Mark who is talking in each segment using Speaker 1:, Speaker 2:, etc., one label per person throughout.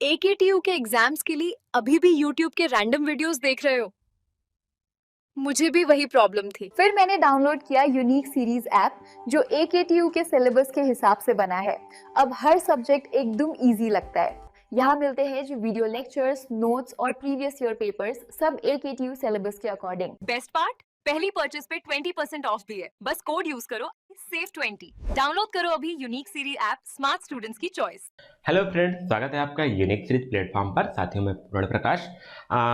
Speaker 1: AKTU के exams के लिए अभी भी यूट्यूब के रैंडम वीडियोस देख रहे हो? मुझे भी वही प्रॉब्लम थी।
Speaker 2: फिर मैंने डाउनलोड किया यूनिक सीरीज ऐप जो एकेटीयू के सिलेबस के हिसाब से बना है। अब हर सब्जेक्ट एकदम इजी लगता है। यहाँ मिलते हैं जो वीडियो लेक्चर्स, नोट्स और प्रीवियस ईयर पेपर्स, सब एकेटीयू सिलेबस के अकॉर्डिंग।
Speaker 1: बेस्ट पार्ट, पहली परचेज पे 20% ऑफ भी है। बस कोड यूज करो, SAVE20। डाउनलोड करो अभी unique series app, smart students की चॉइस।
Speaker 3: हेलो फ्रेंड्स, स्वागत है आपका यूनिक सीरीज प्लेटफॉर्म पर। साथियों में प्रणव प्रकाश।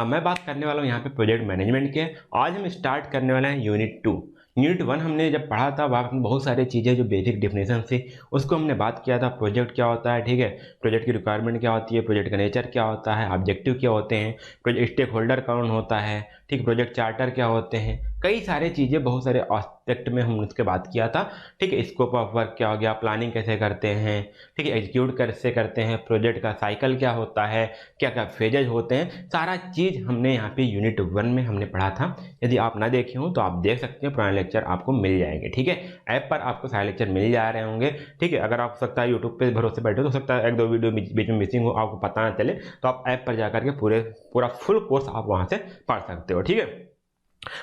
Speaker 3: मैं बात करने वाला हूँ यहाँ पे प्रोजेक्ट मैनेजमेंट के। आज हम स्टार्ट करने वाले हैं यूनिट 2। यूनिट 1 हमने जब पढ़ा था वहाँ पे बहुत सारी चीज़ें जो बेसिक डिफिनेशन थी उसको हमने बात किया था। प्रोजेक्ट क्या होता है, ठीक है, प्रोजेक्ट की रिक्वायरमेंट क्या होती है, प्रोजेक्ट का नेचर क्या होता है, ऑब्जेक्टिव क्या होते हैं, प्रोजेक्ट स्टेक होल्डर कौन होता है, ठीक, प्रोजेक्ट चार्टर क्या होते हैं, कई सारी चीज़ें, बहुत सारे एस्पेक्ट में हमने उसके बात किया था। ठीक है, स्कोप ऑफ वर्क क्या हो गया, प्लानिंग कैसे करते हैं, ठीक है, एग्जीक्यूट कैसे करते हैं, प्रोजेक्ट का साइकिल क्या होता है, क्या क्या फेजेज होते हैं, सारा चीज़ हमने यहाँ पे यूनिट 1 में हमने पढ़ा था। यदि आप ना देखे हो तो आप देख सकते हैं, पुराने लेक्चर आपको मिल जाएंगे। ठीक है, ऐप पर आपको सारे लेक्चर मिल जा रहे होंगे। ठीक है, अगर आप हो सकता है यूट्यूब पे भरोसे बैठे हो तो सकता है एक दो वीडियो बीच में मिसिंग हो, आपको पता ना चले, तो आप ऐप पर जाकर के पूरा फुल कोर्स आप वहाँ से पढ़ सकते हो। ठीक है,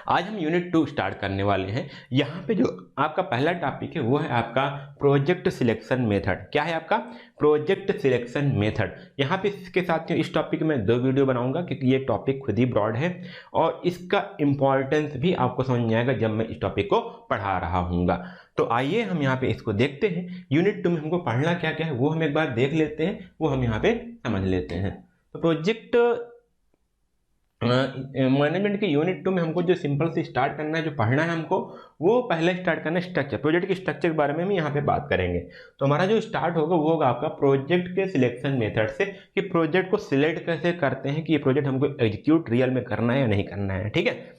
Speaker 3: आज हम यूनिट 2 स्टार्ट करने वाले हैं। यहाँ पे जो आपका पहला टॉपिक है वो है आपका प्रोजेक्ट सिलेक्शन मेथड। क्या है आपका प्रोजेक्ट सिलेक्शन मेथड। यहाँ पे इसके साथ इस टॉपिक में 2 वीडियो बनाऊंगा क्योंकि ये टॉपिक खुद ही ब्रॉड है और इसका इंपॉर्टेंस भी आपको समझ में आएगा जब मैं इस टॉपिक को पढ़ा रहा हूँगा। तो आइए हम यहाँ पे इसको देखते हैं। यूनिट 2 में हमको पढ़ना क्या क्या है वो हम एक बार देख लेते हैं, वो हम यहाँ पे समझ लेते हैं। तो प्रोजेक्ट मैनेजमेंट के यूनिट 2 में हमको जो सिंपल से स्टार्ट करना है, जो पढ़ना है हमको, वो पहले स्टार्ट करना है स्ट्रक्चर। प्रोजेक्ट के स्ट्रक्चर के बारे में हम यहाँ पे बात करेंगे। तो हमारा जो स्टार्ट होगा वो होगा आपका प्रोजेक्ट के सिलेक्शन मेथड से, कि प्रोजेक्ट को सिलेक्ट कैसे करते हैं कि ये प्रोजेक्ट हमको एग्जीक्यूट रियल में करना है या नहीं करना है। ठीक है,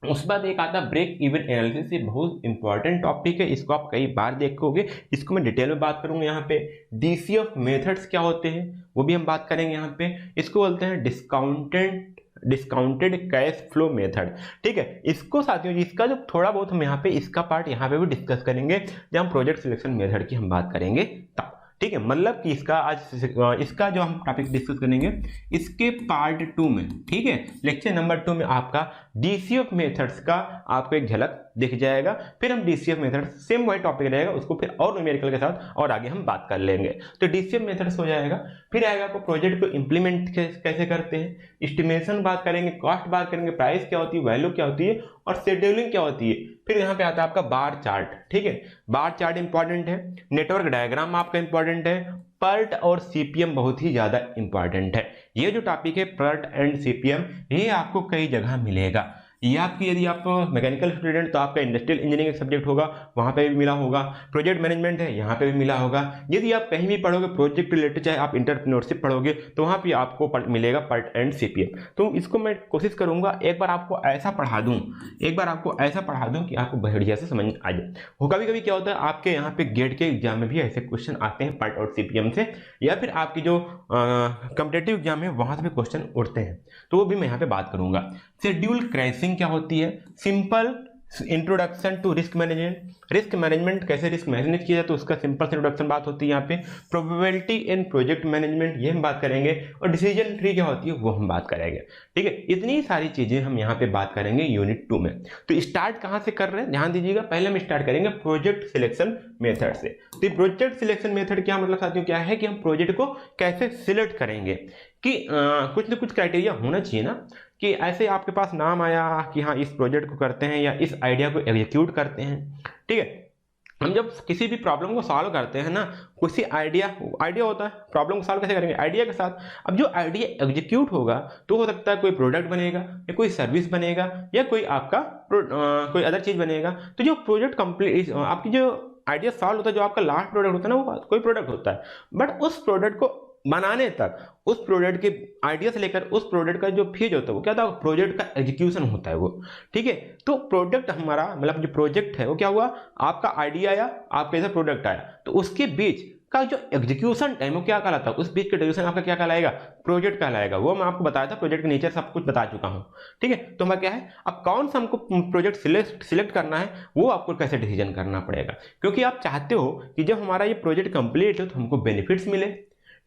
Speaker 3: उसके बाद एक आता ब्रेक इवन एनालिसिस। ये बहुत इंपॉर्टेंट टॉपिक है, इसको आप कई बार देखोगे, इसको मैं डिटेल में बात करूंगा। यहाँ पे डीसीएफ मेथड्स क्या होते हैं वो भी हम बात करेंगे। यहाँ पे इसको बोलते हैं डिस्काउंटेड कैश फ्लो मेथड। ठीक है, इसको साथियों इसका जो थोड़ा बहुत हम यहाँ पे इसका पार्ट यहाँ पे भी डिस्कस करेंगे जब हम प्रोजेक्ट सिलेक्शन मेथड की हम बात करेंगे तब। ठीक है, मतलब कि इसका जो हम टॉपिक डिस्कस करेंगे इसके पार्ट 2 में, ठीक है, लेक्चर नंबर 2 में आपका डीसीएफ मेथड्स का आपको एक झलक दिख जाएगा। फिर हम डीसीएफ मेथड सेम वही टॉपिक रहेगा, उसको फिर और न्यूमेरिकल के साथ और आगे हम बात कर लेंगे। तो डीसीएफ मेथड्स हो जाएगा। फिर आएगा आपको प्रोजेक्ट को इंप्लीमेंट कैसे करते हैं, एस्टिमेशन बात करेंगे, कॉस्ट बात करेंगे, प्राइस क्या होती है, वैल्यू क्या होती है और शेड्यूलिंग क्या होती है। फिर यहाँ पे आता है आपका बार चार्ट। ठीक है, बार चार्ट इंपॉर्टेंट है, नेटवर्क डायग्राम आपका इंपॉर्टेंट है, पर्ट और सीपीएम बहुत ही ज्यादा इंपॉर्टेंट है। ये जो टॉपिक है पर्ट एंड सीपीएम, ये आपको कई जगह मिलेगा। ये आपकी, यदि आप मैकेनिकल स्टूडेंट तो आपका इंडस्ट्रियल इंजीनियरिंग एक सब्जेक्ट होगा, वहाँ पे भी मिला होगा। प्रोजेक्ट मैनेजमेंट है, यहाँ पे भी मिला होगा। यदि आप कहीं भी पढ़ोगे प्रोजेक्ट रिलेटेड, चाहे आप इंटरप्रेन्योरशिप पढ़ोगे तो वहाँ पे आपको मिलेगा पर्ट एंड सीपीएम। तो इसको मैं कोशिश करूँगा एक बार आपको ऐसा पढ़ा दूँ कि आपको बढ़िया से समझ आ जाए। कभी कभी क्या होता है आपके यहाँ पे गेट के एग्जाम में भी ऐसे क्वेश्चन आते हैं पर्ट और सीपीएम से, या फिर आपकी जो कॉम्पिटिटिव एग्जाम है वहाँ से भी क्वेश्चन उठते हैं, तो वो भी मैं यहाँ पे बात करूँगा। शेड्यूल क्रैशिंग क्या होती है, simple introduction to risk management. Risk management कैसे रिस्क मैनेज किया जाए तो उसका सिंपल से इंट्रोडक्शन बात होती है यहाँ पे। प्रोबेबिलिटी इन प्रोजेक्ट मैनेजमेंट, ये हम बात करेंगे। और डिसीजन ट्री क्या होती है वो हम बात करेंगे। ठीक है, इतनी सारी चीजें हम यहाँ पे बात करेंगे यूनिट 2 में। तो स्टार्ट कहाँ से कर रहे हैं ध्यान दीजिएगा। पहले हम स्टार्ट करेंगे प्रोजेक्ट सिलेक्शन मेथड से। तो प्रोजेक्ट सिलेक्शन मेथड क्या मतलब साथियों, क्या है कि हम प्रोजेक्ट को कैसे सिलेक्ट करेंगे, कि कुछ ना कुछ क्राइटेरिया होना चाहिए ना, कि ऐसे आपके पास नाम आया कि हाँ इस प्रोजेक्ट को करते हैं या इस आइडिया को एग्जीक्यूट करते हैं। ठीक है, हम जब किसी भी प्रॉब्लम को सॉल्व करते हैं ना, किसी आइडिया होता है, प्रॉब्लम को सॉल्व कैसे करेंगे, आइडिया के साथ। अब जो आइडिया एग्जीक्यूट होगा तो हो सकता है कोई प्रोडक्ट बनेगा या कोई सर्विस बनेगा या कोई आपका कोई अदर चीज बनेगा। तो जो प्रोजेक्ट कंप्लीट, आपकी जो आइडिया सॉल्व होता है, जो आपका लास्ट प्रोडक्ट होता है ना, वो कोई प्रोडक्ट होता है, बट उस प्रोडक्ट को बनाने तक, उस प्रोडक्ट के आइडिया से लेकर उस प्रोडक्ट का जो फेज होता है वो क्या था, प्रोजेक्ट का एग्जीक्यूशन होता है वो। ठीक है, तो प्रोडक्ट हमारा मतलब जो प्रोजेक्ट है वो क्या हुआ, आपका आइडिया आया, आपका ऐसा प्रोडक्ट आया, तो उसके बीच का जो एग्जीक्यूशन टाइम वो क्या कहलाता है, उस बीच का ड्यूरेशन आपका क्या कहलाएगा, प्रोजेक्ट कहलाएगा। वो मैं आपको बताया था, प्रोजेक्ट का नेचर सब कुछ बता चुका हूँ। ठीक है, तो हमारा क्या है, अब कौन सा हमको प्रोजेक्ट सिलेक्ट करना है वो आपको कैसे डिसीजन करना पड़ेगा, क्योंकि आप चाहते हो कि जब हमारा ये प्रोजेक्ट कंप्लीट हो तो हमको बेनिफिट्स मिले।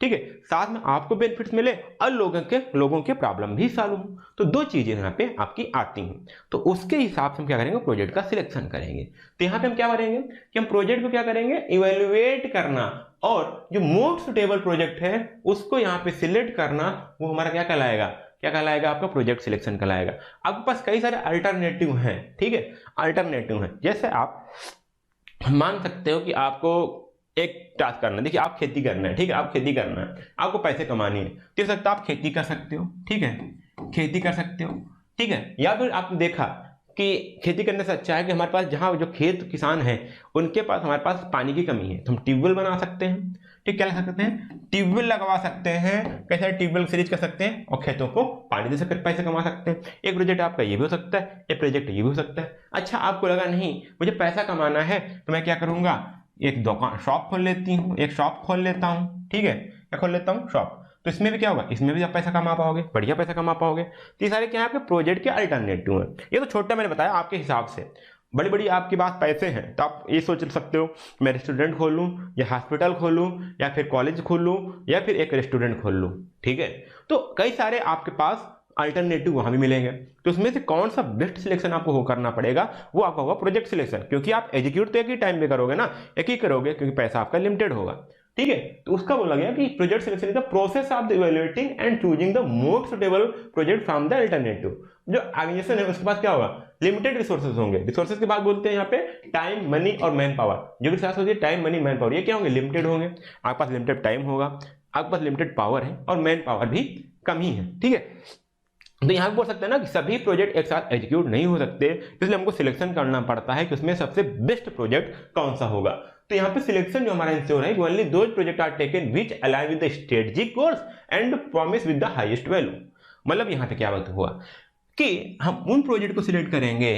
Speaker 3: ठीक है, साथ में आपको बेनिफिट्स मिले और लोगों के प्रॉब्लम भी सॉल्व हो। तो दो चीजें यहाँ पे आपकी आती हैं, तो उसके हिसाब से हम क्या करेंगे, प्रोजेक्ट का सिलेक्शन करेंगे। तो यहाँ पे हम क्या करेंगे कि हम प्रोजेक्ट को क्या करेंगे, इवेल्युएट करना, और जो मोस्ट सुटेबल प्रोजेक्ट है उसको यहाँ पे सिलेक्ट करना, वो हमारा क्या कहलाएगा, आपका प्रोजेक्ट सिलेक्शन कहलाएगा। आपके पास कई सारे अल्टरनेटिव हैं, ठीक है, अल्टरनेटिव हैं। जैसे आप मान सकते हो कि आपको एक टास्क करना है, देखिए आप खेती करना है, ठीक है, आप खेती करना है, आपको पैसे कमानी है, तो हो सकता है आप खेती कर सकते हो, ठीक है, खेती कर सकते हो, ठीक है। या फिर आपने देखा कि खेती करने से अच्छा है कि हमारे पास जहाँ जो खेत किसान हैं उनके पास हमारे पास पानी की कमी है, तो हम ट्यूबवेल बना सकते हैं, ठीक, क्या लगा सकते हैं, ट्यूबवेल लगवा सकते हैं, कैसे ट्यूबवेल सीरीज कर सकते हैं और खेतों को पानी दे सकते, पैसे कमा सकते हैं। एक प्रोजेक्ट आपका ये भी हो सकता है, एक प्रोजेक्ट ये भी हो सकता है। अच्छा, आपको लगा नहीं मुझे पैसा कमाना है तो मैं क्या करूंगा, एक दुकान शॉप खोल लेती हूँ, एक शॉप खोल लेता हूँ, ठीक है, क्या खोल लेता हूँ, शॉप। तो इसमें भी क्या होगा, इसमें भी आप पैसा कमा पाओगे, बढ़िया पैसा कमा पाओगे। तो ये सारे क्या है आपके प्रोजेक्ट के अल्टरनेटिव हैं। ये तो छोटा मैंने बताया आपके हिसाब से, बड़ी बड़ी आपके पास पैसे हैं तो आप ये सोच सकते हो मैं रेस्टोरेंट खोल लूँ या हॉस्पिटल खोल लूँ या फिर कॉलेज खोल लूँ या फिर एक रेस्टोरेंट खोल लूँ, ठीक है। तो कई सारे आपके पास अल्टरनेटिव वहां भी मिलेंगे, तो उसमें से कौन सा बेस्ट सिलेक्शन आपको हो करना पड़ेगा, वो आपका होगा प्रोजेक्ट सिलेक्शन, क्योंकि आप एग्जीक्यूट तो एक ही टाइम में करोगे ना, एक ही करोगे क्योंकि पैसा आपका लिमिटेड होगा, ठीक है। तो उसका बोला गया कि project selection is the process of the evaluating and choosing the most suitable project from the alternative. जो ऑर्गेनाइजेशन है उसके पास क्या होगा, लिमिटेड रिसोर्सेज होंगे। रिसोर्सेज के बाद बोलते हैं यहाँ पे टाइम, मनी और मैन पावर। जो भी रिसोर्स होती है टाइम, मनी, मैन पावर, ये क्या होंगे, लिमिटेड होंगे। आपके पास लिमिटेड टाइम होगा, आपके पास लिमिटेड पावर है और मैन पावर भी कम ही है, ठीक है। तो यहाँ पे बोल सकते हैं ना कि सभी प्रोजेक्ट एक साथ एग्जीक्यूट नहीं हो सकते, इसलिए हमको सिलेक्शन करना पड़ता है कि उसमें सबसे बेस्ट प्रोजेक्ट कौन सा होगा। तो यहाँ पे सिलेक्शन जो हमारा इंश्योर है, only those project are taken which align with the strategic goals and promise with the highest value. मतलब यहाँ पे क्या बात हुआ कि हम उन प्रोजेक्ट को सिलेक्ट करेंगे,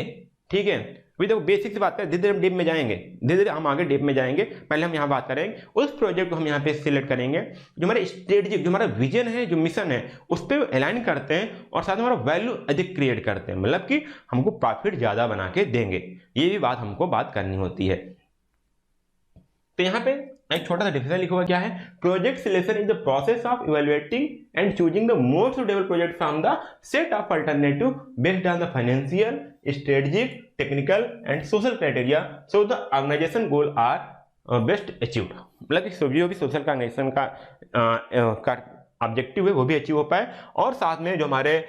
Speaker 3: ठीक है। अभी देखो बेसिक से बात करें, धीरे धीरे हम डीप में जाएंगे, धीरे धीरे हम आगे डीप में जाएंगे। पहले हम यहाँ बात करेंगे उस प्रोजेक्ट को हम यहाँ पे सिलेक्ट करेंगे जो हमारे स्ट्रेटेजिक, जो हमारा विजन है, जो मिशन है, उस पर अलाइन करते हैं और साथ में हमारा वैल्यू अधिक क्रिएट करते हैं, मतलब कि हमको प्रॉफिट ज्यादा बना के देंगे। ये भी बात हमको बात करनी होती है। तो यहाँ पे एक छोटा सा डिफिनेशन लिखा हुआ क्या है, project selection is the process of evaluating and choosing the most suitable project from the set of alternative based on the financial, strategic, technical and social criteria so the organisation goal are best achieved. मतलब कि जो भी social organisation का objective है वो भी achieve हो पाए और साथ में जो हमारे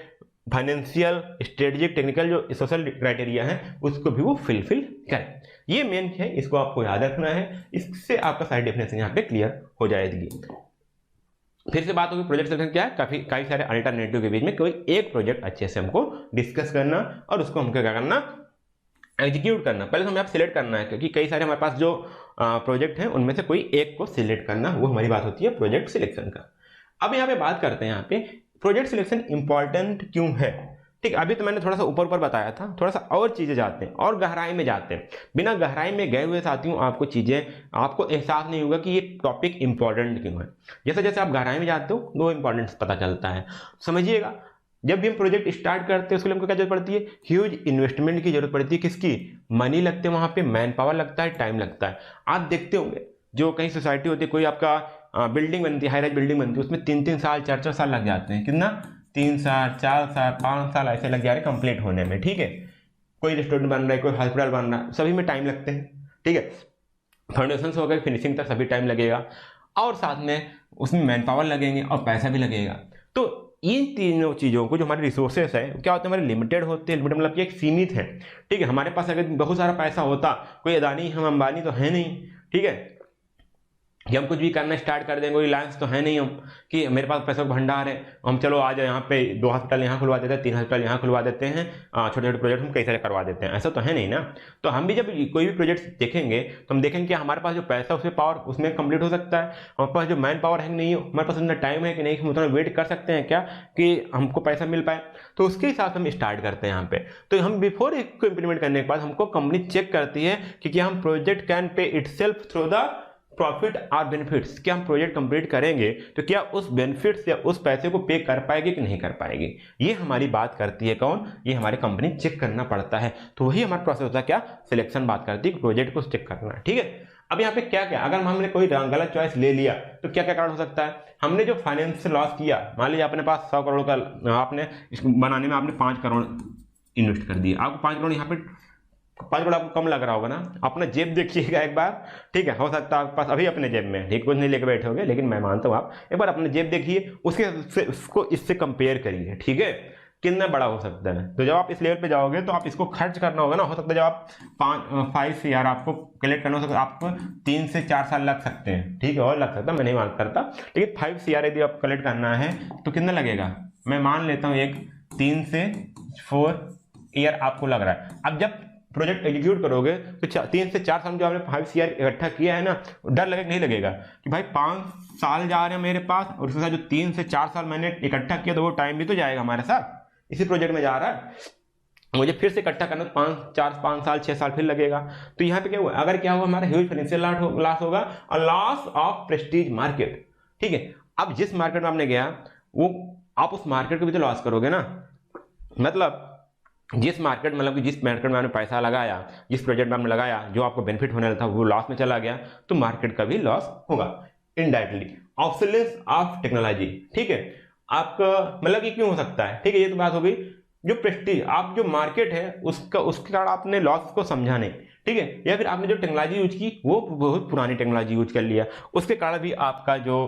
Speaker 3: फाइनेंशियल, स्ट्रेटेजिक, टेक्निकल जो सोशल क्राइटेरिया है उसको भी वो फिलफिल करें। ये मेन है, इसको आपको याद रखना है, इससे आपका सारी डेफिनेशन यहाँ पे क्लियर हो जाएगी। फिर से बात होगी प्रोजेक्ट सिलेक्शन क्या है, काफी सारे अल्टरनेटिव के बीच में कोई एक प्रोजेक्ट अच्छे से हमको डिस्कस करना और उसको हमको क्या करना, एग्जीक्यूट करना। पहले तो हमें आप सिलेक्ट करना है, क्योंकि कई सारे हमारे पास जो प्रोजेक्ट हैं उनमें से कोई एक को सिलेक्ट करना, वो हमारी बात होती है प्रोजेक्ट सिलेक्शन का। अब यहाँ पे बात करते हैं यहाँ पे प्रोजेक्ट सिलेक्शन इंपॉर्टेंट क्यों है, ठीक। अभी तो मैंने थोड़ा सा ऊपर ऊपर बताया था, थोड़ा सा और चीजें जाते हैं और गहराई में जाते हैं। बिना गहराई में गए हुए साथियों आपको चीजें, आपको एहसास नहीं होगा कि ये टॉपिक इंपॉर्टेंट क्यों है। जैसे जैसे आप गहराई में जाते हो दो इंपॉर्टेंस पता चलता है। समझिएगा, जब भी हम प्रोजेक्ट स्टार्ट करते हैं उसके लिए हमको क्या जरूरत पड़ती है, ह्यूज इन्वेस्टमेंट की जरूरत पड़ती है। किसकी, मनी लगते हैं, वहां पे मैन पावर लगता है, टाइम लगता है। आप देखते होंगे जो कहीं सोसाइटी होती है, कोई आपका बिल्डिंग बनती है, हाई राइज बिल्डिंग बनती है, उसमें 3-3 साल 4-4 साल लग जाते हैं। कितना, 3 साल 4 साल 5 साल ऐसे लग जा रहे कंप्लीट होने में, ठीक है। कोई रेस्टोरेंट बन रहा है, कोई हॉस्पिटल बन रहा है, सभी में टाइम लगते हैं, ठीक है। फाउंडेशन से होकर फिनिशिंग तक सभी टाइम लगेगा और साथ में उसमें मैन पावर लगेंगे और पैसा भी लगेगा। तो इन तीनों चीज़ों को जो हमारे रिसोर्सेस है क्या होते हैं, हमारे लिमिटेड होते हैं। लिमिटेड मतलब कि एक सीमित है, ठीक है। हमारे पास अगर बहुत सारा पैसा होता, कोई अदानी हम अंबानी तो है नहीं, ठीक है, कि हम कुछ भी करना स्टार्ट कर देंगे, रिलायंस तो है नहीं हम कि मेरे पास पैसों का भंडार है, हम चलो आज यहाँ पे 2 हॉस्पिटल यहाँ खुलवा देते हैं, 3 हॉस्पिटल यहाँ खुलवा देते हैं, छोटे छोटे प्रोजेक्ट हम कई सारे करवा देते हैं, ऐसा तो है नहीं ना। तो हम भी जब कोई भी प्रोजेक्ट देखेंगे तो हम देखेंगे कि हमारे पास जो पैसा उसमें पावर उसमें कंप्लीट हो सकता है, हमारे पास जो मैन पावर है नहीं, हमारे पास उतना टाइम है कि नहीं, हम उतना वेट कर सकते हैं क्या कि हमको पैसा मिल पाए। तो उसके हिसाब से हम स्टार्ट करते हैं यहाँ पे। तो हम बिफोर इसको इम्प्लीमेंट करने के बाद हमको कंपनी चेक करती है कि क्या हम project can pay itself through the profit और बेनिफिट्स। क्या हम प्रोजेक्ट कंप्लीट करेंगे तो क्या उस बेनिफिट्स या उस पैसे को पे कर पाएगी कि नहीं कर पाएगी, ये हमारी बात करती है कौन, ये हमारी कंपनी चेक करना पड़ता है। तो वही हमारा प्रोसेस होता है क्या, सिलेक्शन बात करती है, प्रोजेक्ट को चेक करना, ठीक है। अब यहाँ पे क्या क्या, अगर हमने कोई गलत चॉइस ले लिया तो क्या क्या कारण हो सकता है। हमने जो फाइनेंशियल लॉस किया, मान लीजिए अपने पास 100 करोड़ का, आपने इसको बनाने में आपने 5 करोड़ इन्वेस्ट कर दिए, आपको 5 करोड़ यहाँ पे 5 करोड़ आपको कम लग रहा होगा ना। अपना जेब देखिएगा एक बार, ठीक है, हो सकता है आपके पास अभी अपने जेब में ठीक कुछ नहीं लेके बैठे होगे, लेकिन मैं मानता हूँ आप एक बार अपने जेब देखिए, उसको इससे कंपेयर करिए, ठीक है, कितना बड़ा हो सकता है। तो जब आप इस लेवल पे जाओगे तो आप इसको खर्च करना होगा ना, हो सकता है जब आप 5 से यार आपको कलेक्ट करना हो सकता है, आपको 3 से 4 साल लग सकते हैं, ठीक है, और लग सकता है, मैं नहीं मान करता, लेकिन 5 से यार यदि आप कलेक्ट करना है तो कितना लगेगा, मैं मान लेता हूँ एक 3 से 4 ईयर आपको लग रहा है। अब जब प्रोजेक्ट एग्जीक्यूट करोगे तो 3 से 4 साल में जो आपने 5 ईयर इकट्ठा किया है ना, डर लगेगा नहीं लगेगा कि भाई 5 साल जा रहे हैं मेरे पास, और उसके साथ जो 3 से 4 साल मैंने इकट्ठा किया तो वो टाइम भी तो जाएगा हमारे साथ, इसी प्रोजेक्ट में जा रहा है, मुझे फिर से इकट्ठा करना तो 5 साल 6 साल फिर लगेगा। तो यहाँ पे क्या हुआ, अगर क्या हुआ हमारा ह्यूज फाइनेंशियल लॉस होगा और लॉस ऑफ प्रेस्टीज मार्केट, ठीक है। अब जिस मार्केट में आपने गया वो आप उस मार्केट को भी तो लॉस करोगे ना, मतलब जिस मार्केट मतलब कि जिस मार्केट में आपने पैसा लगाया, जिस प्रोजेक्ट में आपने लगाया, जो आपको बेनिफिट होने वाला था वो लॉस में चला गया, तो मार्केट का भी लॉस होगा इनडायरेक्टली। ऑब्सोलेंस ऑफ टेक्नोलॉजी, ठीक है, आपका मतलब कि क्यों हो सकता है, ठीक है, ये तो बात हो गई। जो प्रेस्टीज आप जो मार्केट है उसके कारण आपने लॉस को समझा नहीं, ठीक है, या फिर आपने जो टेक्नोलॉजी यूज की वो बहुत पुरानी टेक्नोलॉजी यूज कर लिया, उसके कारण भी आपका जो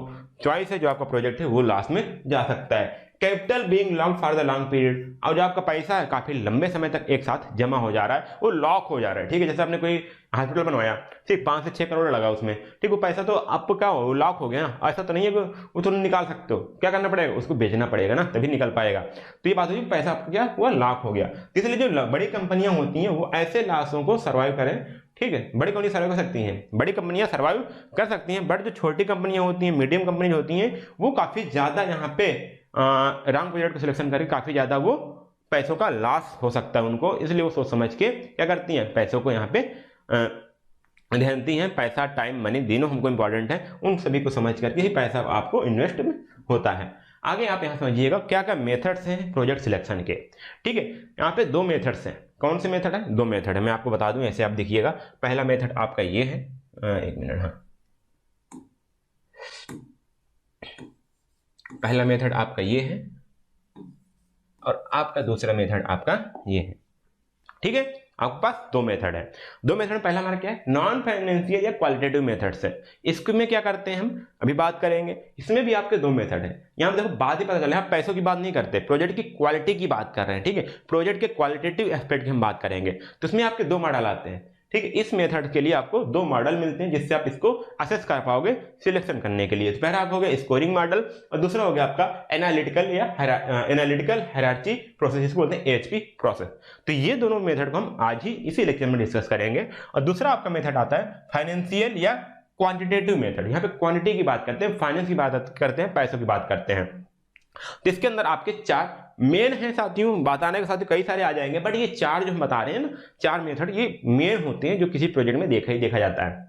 Speaker 3: चॉइस है, जो आपका प्रोजेक्ट है वो लॉस में जा सकता है। Capital being locked for the long period, और जो आपका पैसा है काफी लंबे समय तक एक साथ जमा हो जा रहा है, वो लॉक हो जा रहा है, ठीक है, जैसे आपने कोई हॉस्पिटल बनवाया, ठीक, 5 से 6 करोड़ लगा उसमें, ठीक, वो पैसा तो आपको क्या हो, लॉक हो गया ना, ऐसा तो नहीं है कि वो तुरंत निकाल सकते हो, क्या करना पड़ेगा, उसको बेचना पड़ेगा ना, तभी निकल पाएगा। तो ये बात हुई, पैसा आपका क्या हुआ, लॉक हो गया। तो इसलिए जो बड़ी कंपनियां होती हैं वो ऐसे लॉसों को सर्वाइव करें, ठीक है, बड़ी कंपनी सर्वाइव कर सकती हैं, बड़ी कंपनियां सर्वाइव कर सकती हैं, बट जो छोटी कंपनियां होती हैं, मीडियम कंपनी होती हैं, वो काफी ज्यादा यहाँ पे रॉन्ग प्रोजेक्ट को सिलेक्शन करके काफी ज्यादा वो पैसों का लॉस हो सकता है उनको, इसलिए वो सोच समझ के क्या करती हैं, पैसों को यहाँ पे ध्यानती हैं। पैसा टाइम मनी तीनों हमको इंपॉर्टेंट है, उन सभी को समझ करके ही पैसा आपको इन्वेस्ट में होता है। आगे आप यहाँ समझिएगा क्या क्या मेथड्स हैं प्रोजेक्ट सिलेक्शन के, ठीक है, यहाँ पे 2 मेथड्स हैं। कौन से मेथड है, 2 मेथड है, मैं आपको बता दूं, ऐसे आप देखिएगा। पहला मेथड आपका ये है, एक मिनट, हाँ, पहला मेथड आपका ये है और आपका दूसरा मेथड आपका ये है, ठीक है, आपके पास 2 मेथड है। 2 मेथड में पहला हमारा क्या है, नॉन फाइनेंशियल या क्वालिटेटिव मेथड्स है। इसमें क्या करते हैं हम अभी बात करेंगे, इसमें भी आपके 2 मेथड है। यहां देखो बात ही पता चले, आप पैसों की बात नहीं करते, प्रोजेक्ट की क्वालिटी की बात कर रहे हैं, ठीक है, प्रोजेक्ट के क्वालिटेटिव एस्पेक्ट की हम बात करेंगे। तो इसमें आपके 2 मॉडल आते हैं, ठीक है, इस मेथड के लिए आपको 2 मॉडल मिलते हैं जिससे आप इसको असेस कर पाओगे सिलेक्शन करने के लिए। तो पहला आप हो गया स्कोरिंग मॉडल और दूसरा हो गया आपका एनालिटिकल या एनालिटिकल हायरार्की प्रोसेस, इसको बोलते हैं एएचपी प्रोसेस। तो ये दोनों मेथड को हम आज ही इसी लेक्चर में डिस्कस करेंगे। और दूसरा आपका मेथड आता है फाइनेंशियल या क्वांटिटेटिव मेथड। यहाँ पे क्वांटिटी की बात करते हैं, फाइनेंस की बात करते हैं, पैसों की बात करते हैं। तो इसके अंदर आपके 4 मेन है साथियों, बताने के साथ कई सारे आ जाएंगे, बट ये 4 जो हम बता रहे हैं ना, 4 मेथड ये मेन होते हैं जो किसी प्रोजेक्ट में देखा जाता है।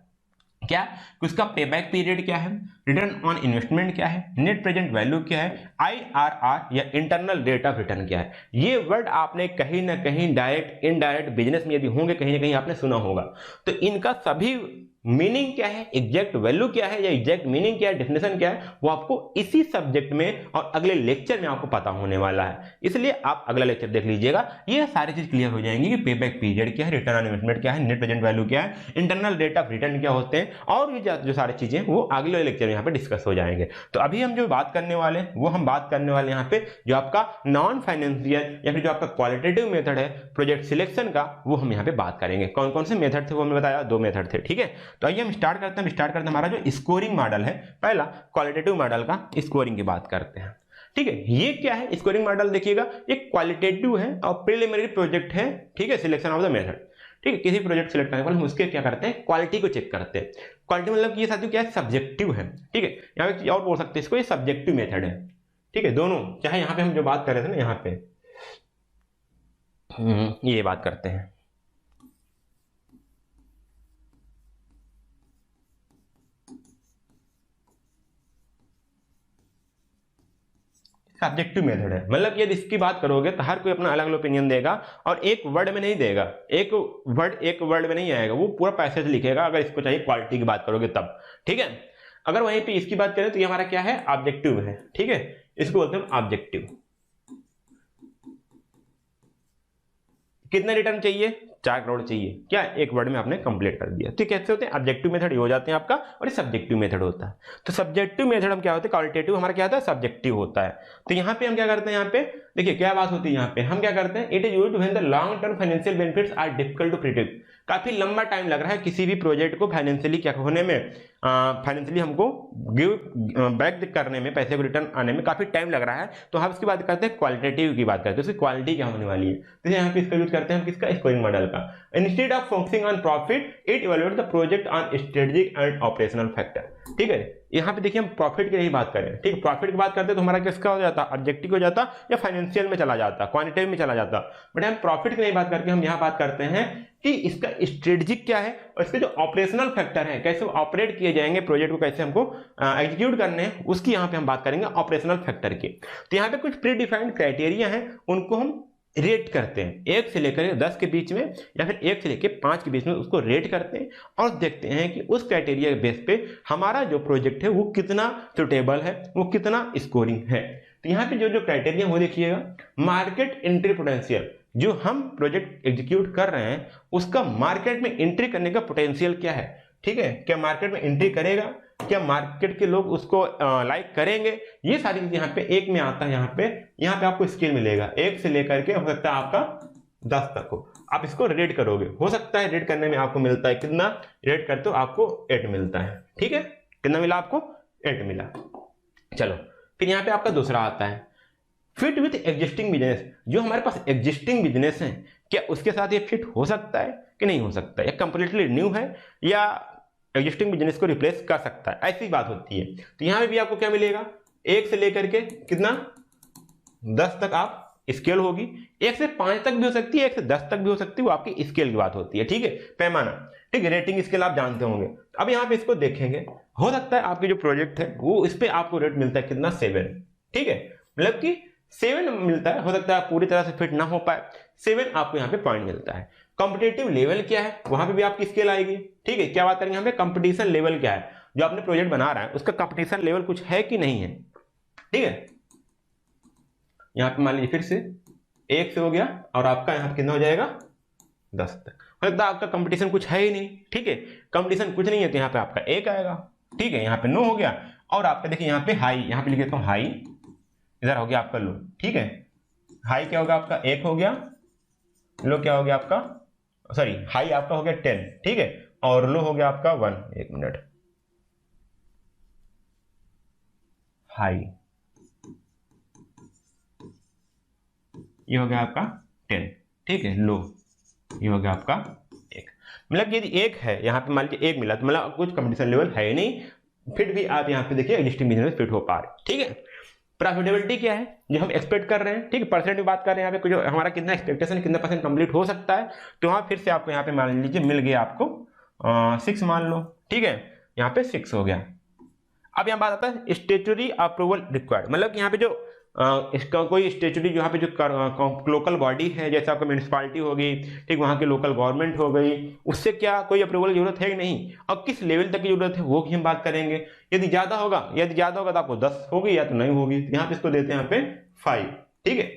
Speaker 3: क्या, उसका पेबैक पीरियड क्या है, रिटर्न ऑन इन्वेस्टमेंट क्या है, नेट प्रेजेंट वैल्यू क्या है, आईआरआर या इंटरनल रेट ऑफ रिटर्न क्या है। ये वर्ड आपने कहीं ना कहीं डायरेक्ट इनडायरेक्ट बिजनेस में यदि होंगे कहीं ना कहीं आपने सुना होगा। तो इनका सभी मीनिंग क्या है, एग्जैक्ट वैल्यू क्या है या एग्जैक्ट मीनिंग क्या है, डेफिनेशन क्या है, वो आपको इसी सब्जेक्ट में और अगले लेक्चर में आपको पता होने वाला है। इसलिए आप अगला लेक्चर देख लीजिएगा, ये सारी चीज क्लियर हो जाएंगी कि पेबैक पीरियड क्या है, रिटर्न ऑन इन्वेस्टमेंट क्या है, नेट प्रेजेंट वैल्यू क्या है, इंटरनल रेट ऑफ रिटर्न क्या होते हैं, और ये जो सारी चीजें वो अगले लेक्चर में यहाँ पे डिस्कस हो जाएंगे। तो अभी हम जो बात करने वाले वो हम बात करने वाले यहाँ पे जो आपका नॉन फाइनेंशियल या फिर जो आपका क्वालिटेटिव मेथड है प्रोजेक्ट सिलेक्शन का, वो हम यहाँ पे बात करेंगे। कौन कौन से मेथड थे वो हमने बताया, 2 मेथड थे, ठीक है। तो आइए हम स्टार्ट करते हैं हमारा जो स्कोरिंग मॉडल है। पहला क्वालिटेटिव मॉडल का स्कोरिंग की बात करते हैं, ठीक है। ये क्या है स्कोरिंग मॉडल, देखिएगा ये क्वालिटेटिव है और प्रिलिमिनरी प्रोजेक्ट है, ठीक है, सिलेक्शन ऑफ द मेथड, ठीक है। किसी प्रोजेक्ट सिलेक्ट करने के बाद हम उसके क्या करते हैं, क्वालिटी को चेक करते हैं। क्वालिटी मतलब कि ये साथियों क्या है, सब्जेक्टिव है, ठीक है। यहाँ पे और बोल सकते हैं इसको, ये सब्जेक्टिव मेथड है, ठीक है। दोनों, चाहे यहाँ पे हम जो बात कर रहे थे ना, यहाँ पे ये बात करते हैं, सब्जेक्टिव मेथड है, मतलब यदि इसकी बात करोगे तो हर कोई अपना अलग अलग ओपिनियन देगा और एक वर्ड में नहीं देगा, एक वर्ड में नहीं आएगा, वो पूरा पैसेज लिखेगा अगर इसको चाहिए क्वालिटी की बात करोगे तब, ठीक है। अगर वहीं पे इसकी बात करें तो ये हमारा क्या है, ऑब्जेक्टिव है, ठीक है, इसको बोलते हैं ऑब्जेक्टिव। कितना रिटर्न चाहिए, 4 करोड़ चाहिए, क्या एक वर्ड में आपने कंप्लीट कर दिया। तो कैसे होते हैं, ऑब्जेक्टिव मेथड हो जाते हैं आपका, और ये सब्जेक्टिव मेथड होता है। तो सब्जेक्टिव मेथड हम क्या होते हैं, क्वालिटेटिव हमारा क्या होता है, सब्जेक्टिव होता है। तो यहाँ पे हम क्या करते हैं, यहाँ पे देखिए क्या बात होती है, यहाँ पे हम क्या करते हैं, it is used when the long term financial benefits are difficult to predict. काफी लंबा टाइम लग रहा है किसी भी प्रोजेक्ट को फाइनेंशियली क्या होने में, फाइनेंशियली हमको गिव बैक करने में, पैसे को रिटर्न आने में काफी टाइम लग रहा है, तो हम इसकी बात करते हैं क्वालिटेटिव की बात करते हैं, उसकी क्वालिटी क्या होने वाली है। तो यहाँ पे इसका यूज करते हैं हम किसका, स्कोरिंग मॉडल का। Instead of focusing on profit it evaluate the project on strategic and operational factor, ठीक है। यहाँ पे देखिए हम प्रॉफिट की नहीं बात करें, ठीक, प्रॉफिट की बात करते तो हमारा किसका हो जाता, ऑब्जेक्टिव हो जाता या फाइनेंशियल में चला जाता, क्वांटिटेटिव में चला जाता, बट हम प्रॉफिट की नहीं बात करके हम यहाँ बात करते हैं कि इसका स्ट्रेटेजिक क्या है और इसके जो ऑपरेशनल फैक्टर है, कैसे ऑपरेट किए जाएंगे प्रोजेक्ट को, कैसे हमको एग्जीक्यूट करने हैं, उसकी यहाँ पे हम बात करेंगे ऑपरेशनल फैक्टर की। तो यहाँ पे कुछ प्री डिफाइंड क्राइटेरिया हैं, उनको हम रेट करते हैं 1 से लेकर 10 के बीच में या फिर 1 से लेकर 5 के बीच में, उसको रेट करते हैं और देखते हैं कि उस क्राइटेरिया के बेस पे हमारा जो प्रोजेक्ट है वो कितना सुटेबल है, वो कितना स्कोरिंग है। तो यहाँ पे जो क्राइटेरिया वो देखिएगा, मार्केट एंट्री पोटेंशियल, जो हम प्रोजेक्ट एग्जीक्यूट कर रहे हैं उसका मार्केट में एंट्री करने का पोटेंशियल क्या है, ठीक है, क्या मार्केट में एंट्री करेगा, क्या मार्केट के लोग उसको लाइक करेंगे, ये सारी चीज यहाँ पे एक में आता है। यहाँ पे आपको स्केल मिलेगा 1 से लेकर के हो सकता है आपका 10 तक हो, आप इसको रेट करोगे, हो सकता है रेट करने में आपको मिलता है कितना, रेट करते हो आपको 8 मिलता है, ठीक है, कितना मिला आपको, 8 मिला। चलो फिर यहाँ पे आपका दूसरा आता है फिट विथ एग्जिस्टिंग बिजनेस, जो हमारे पास एग्जिस्टिंग बिजनेस है क्या उसके साथ ये फिट हो सकता है कि नहीं हो सकता, या कंप्लीटली न्यू है या एग्जिस्टिंग बिजनेस को रिप्लेस कर सकता है, ऐसी बात होती है। तो यहाँ पे भी आपको क्या मिलेगा, 1 से लेकर के कितना 10 तक आप स्केल होगी, 1 से 5 तक भी हो सकती है, 1 से 10 तक भी हो सकती है, वो आपकी स्केल की बात होती है, ठीक है, पैमाना, ठीक है, रेटिंग स्केल आप जानते होंगे। अब यहाँ पे इसको देखेंगे, हो सकता है आपके जो प्रोजेक्ट है वो इस पे आपको रेट मिलता है कितना, 7, ठीक है, मतलब कि 7 मिलता है, हो सकता है पूरी तरह से फिट ना हो पाए, 7 आपको यहाँ पे पॉइंट मिलता है। कॉम्पिटिटिव लेवल क्या है, वहां पे भी आपकी स्केल आएगी, ठीक है। क्या बात करेंगे यहाँ पे, कंपटीशन लेवल क्या है, जो आपने प्रोजेक्ट बना रहा है उसका कंपटीशन लेवल कुछ है कि नहीं है, ठीक है। यहाँ पे मान लीजिए फिर से 1 से हो गया और आपका यहाँ पे कितना हो जाएगा, 10 तक, हो सकता है आपका कंपटीशन कुछ है ही नहीं, ठीक है, कंपटीशन कुछ नहीं है तो यहाँ पे आपका 1 आएगा, ठीक है, यहाँ पे 9 हो गया और आपका देखिए यहाँ पे हाई, यहाँ पे लिख देता हूँ हाई, इधर हो गया आपका लो, ठीक है, हाई क्या होगा आपका 1 हो गया, लो क्या हो गया आपका, सॉरी हाई आपका हो गया 10, ठीक है, और लो हो गया आपका 1, 1 मिनट, हाई ये हो गया आपका 10, ठीक है, लो ये हो गया आपका 1, मतलब यदि 1 है यहाँ पे मान लीजिए 1 मिला तो मतलब कुछ कंपटीशन लेवल है ही नहीं, फिर भी आप यहाँ पे देखिए एग्जिस्टिंग बिजनेस फिट हो पा रहे, ठीक है। प्रॉफिटेबिलिटी क्या है, जो हम एक्सपेक्ट कर रहे हैं, ठीक है, परसेंट की बात कर रहे हैं यहाँ पे, जो हमारा कितना एक्सपेक्टेशन कितना परसेंट कंप्लीट हो सकता है, तो वहाँ फिर से आपको यहाँ पे मान लीजिए मिल गया आपको 6 मान लो, ठीक है, यहाँ पे 6 हो गया। अब यहाँ बात आता है स्टेचुटरी अप्रूवल रिक्वायर्ड, मतलब कि यहाँ पे जो इसका कोई स्टेचुटरी यहाँ पे जो लोकल बॉडी है, जैसे आपका म्यूनिसिपालिटी होगी, ठीक, वहाँ की लोकल गवर्नमेंट हो गई, उससे क्या कोई अप्रूवल की जरूरत है कि नहीं, और किस लेवल तक की जरूरत है वो भी हम बात करेंगे। यदि ज़्यादा होगा तो आपको 10 होगी या तो नहीं होगी, यहाँ पे इसको देते हैं यहाँ पे 5, ठीक है,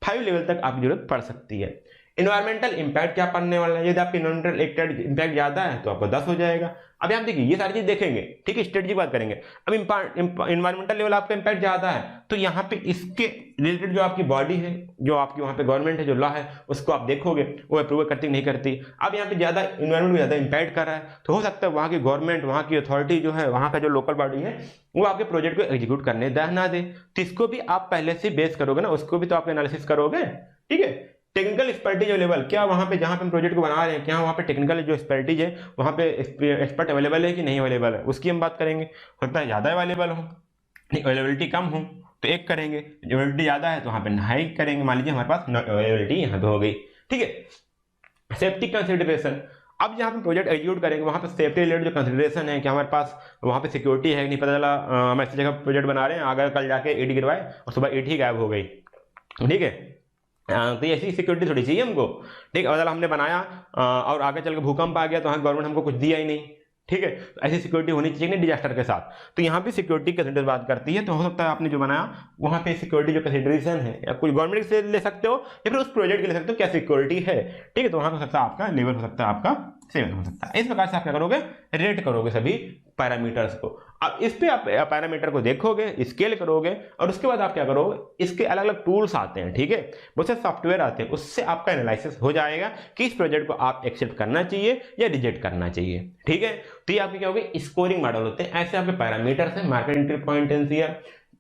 Speaker 3: 5 लेवल तक आपकी जरूरत पड़ सकती है। इन्वायरमेंटल इंपैक्ट क्या पड़ने वाला है, यदि आपके इन्वायरमेंटल इंपैक्ट ज्यादा है तो आपको 10 हो जाएगा। अब आप देखिए ये सारी चीज देखेंगे, ठीक है, स्ट्रेटजी बात करेंगे। अब इन्वायरमेंटल लेवल आपका इंपैक्ट ज्यादा है तो यहाँ पे इसके रिलेटेड जो आपकी बॉडी है, जो आपकी वहाँ पे गवर्नमेंट है, जो लॉ है, उसको आप देखोगे वो अप्रूव करती नहीं करती। अब यहाँ पे ज्यादा इन्वायरमेंट ज्यादा इंपैक्ट कर रहा है तो हो सकता है वहाँ की गवर्नमेंट, वहाँ की अथॉरिटी जो है, वहाँ का जो लोकल बॉडी है, वो आपके प्रोजेक्ट को एग्जीक्यूट करने ना दे, तो इसको भी आप पहले से बेस करोगे ना, उसको भी तो आप एनालिसिस करोगे, ठीक है। टेक्निकल एक्सपर्टीज अवेलेबल, क्या वहाँ पे जहाँ पे हम प्रोजेक्ट को बना रहे हैं, क्या वहाँ पे टेक्निकल जो एक्सपर्टीज है वहाँ पे एक्सपर्ट अवेलेबल है कि नहीं अवेलेबल है, उसकी हम बात करेंगे। होता है ज़्यादा अवेलेबल हो, अवेलेबिलिटी कम हो तो 1 करेंगे, अवेलेबिलिटी ज़्यादा है तो वहाँ पे हाई करेंगे। मान लीजिए हमारे पास अवेलेबिलिटी यहाँ पे हो गई, ठीक है। सेफ्टी कंसिडरेशन, अब जहाँ पे प्रोजेक्ट एग्जीक्यूट करेंगे वहाँ पे सेफ्टी रिलेटेड जो कंसिडरेशन है कि हमारे पास वहाँ पे सिक्योरिटी है, नहीं पता चला हम ऐसी जगह प्रोजेक्ट बना रहे हैं, अगर कल जाके ईंट गिरवाए और सुबह ईंट ही गायब हो गई, ठीक है, तो ऐसी सिक्योरिटी थोड़ी चाहिए हमको, ठीक है। मतलब हमने बनाया और आगे चल के भूकंप आ गया तो हाँ गवर्नमेंट हमको कुछ दिया ही नहीं, ठीक है, तो ऐसी सिक्योरिटी होनी चाहिए डिजास्टर के साथ। तो यहाँ पे सिक्योरिटी कंसिडर बात करती है, तो हो सकता है आपने जो बनाया वहाँ पे सिक्योरिटी जो कंसिडरेशन है या कुछ गवर्नमेंट से ले सकते हो या फिर उस प्रोजेक्ट के ले सकते हो, क्या सिक्योरिटी है, ठीक है। तो वहाँ हो सकता है आपका लेवल, हो सकता है आपका 7 हो सकता है। इस प्रकार से आप क्या करोगे, रेट करोगे सभी पैरामीटर्स को। अब इस पे आप पैरामीटर को देखोगे, स्केल करोगे और उसके बाद आप क्या करोगे, इसके अलग अलग टूल्स आते हैं, ठीक है, बहुत से सॉफ्टवेयर आते हैं, उससे आपका एनालिसिस हो जाएगा कि इस प्रोजेक्ट को आप एक्सेप्ट करना चाहिए या रिजेक्ट करना चाहिए, ठीक है। तो ये आपके क्या होंगे, स्कोरिंग मॉडल होते हैं। ऐसे आपके पैरामीटर्स हैं, market entry point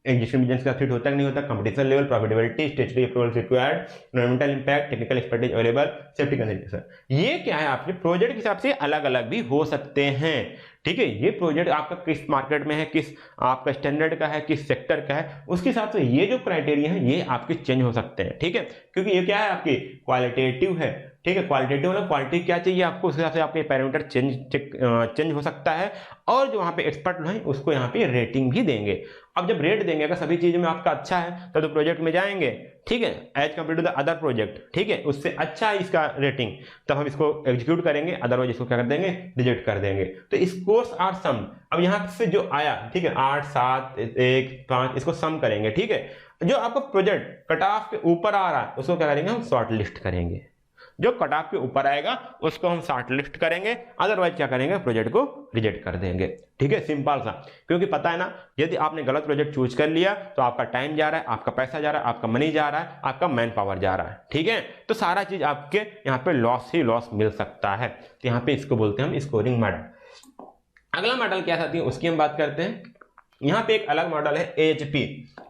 Speaker 3: existing business का फिट होता है नहीं होता, competition level, profitability, statutory approvals required, environmental impact, technical expertise available, safety consideration. ये क्या है, आपके प्रोजेक्ट के हिसाब से अलग अलग भी हो सकते हैं, ठीक है। ये प्रोजेक्ट आपका किस मार्केट में है, किस आपका स्टैंडर्ड का है, किस सेक्टर का है, उसके हिसाब से ये जो क्राइटेरिया है ये आपके चेंज हो सकते हैं, ठीक है। क्योंकि ये क्या है, आपकी क्वालिटेटिव है, ठीक है। क्वालिटेटिव मतलब क्वालिटी क्या चाहिए आपको, उस हिसाब से आपके पैरामीटर चेंज हो सकता है। और जो वहाँ पे एक्सपर्ट हैं उसको यहाँ पे रेटिंग भी देंगे। अब जब रेट देंगे, अगर सभी चीज़ों में आपका अच्छा है तो प्रोजेक्ट में जाएंगे, ठीक है, as compare to the other project, ठीक है, उससे अच्छा है इसका रेटिंग, तब हम इसको एग्जीक्यूट करेंगे, अदरवाइज इसको क्या कर देंगे, रिजेक्ट कर देंगे। तो स्कोर्स आर सम, अब यहाँ से जो आया, ठीक है, 8, 7, 1, 5, इसको सम करेंगे, ठीक है। जो आपका प्रोजेक्ट कट ऑफ के ऊपर आ रहा है उसको क्या करेंगे, हम शॉर्ट लिस्ट करेंगे। जो कट ऑफ के ऊपर आएगा उसको हम शॉर्ट लिस्ट करेंगे, अदरवाइज क्या करेंगे, प्रोजेक्ट को रिजेक्ट कर देंगे, ठीक है, सिंपल सा। क्योंकि पता है ना, यदि आपने गलत प्रोजेक्ट चूज कर लिया तो आपका टाइम जा रहा है, आपका पैसा जा रहा है, आपका मनी जा रहा है, आपका मैन पावर जा रहा है, ठीक है। तो सारा चीज आपके यहाँ पे लॉस ही लॉस मिल सकता है। तो यहाँ पे इसको बोलते हैं हम स्कोरिंग मॉडल। अगला मॉडल क्या आती है उसकी हम बात करते हैं। यहाँ पे एक अलग मॉडल है AHP,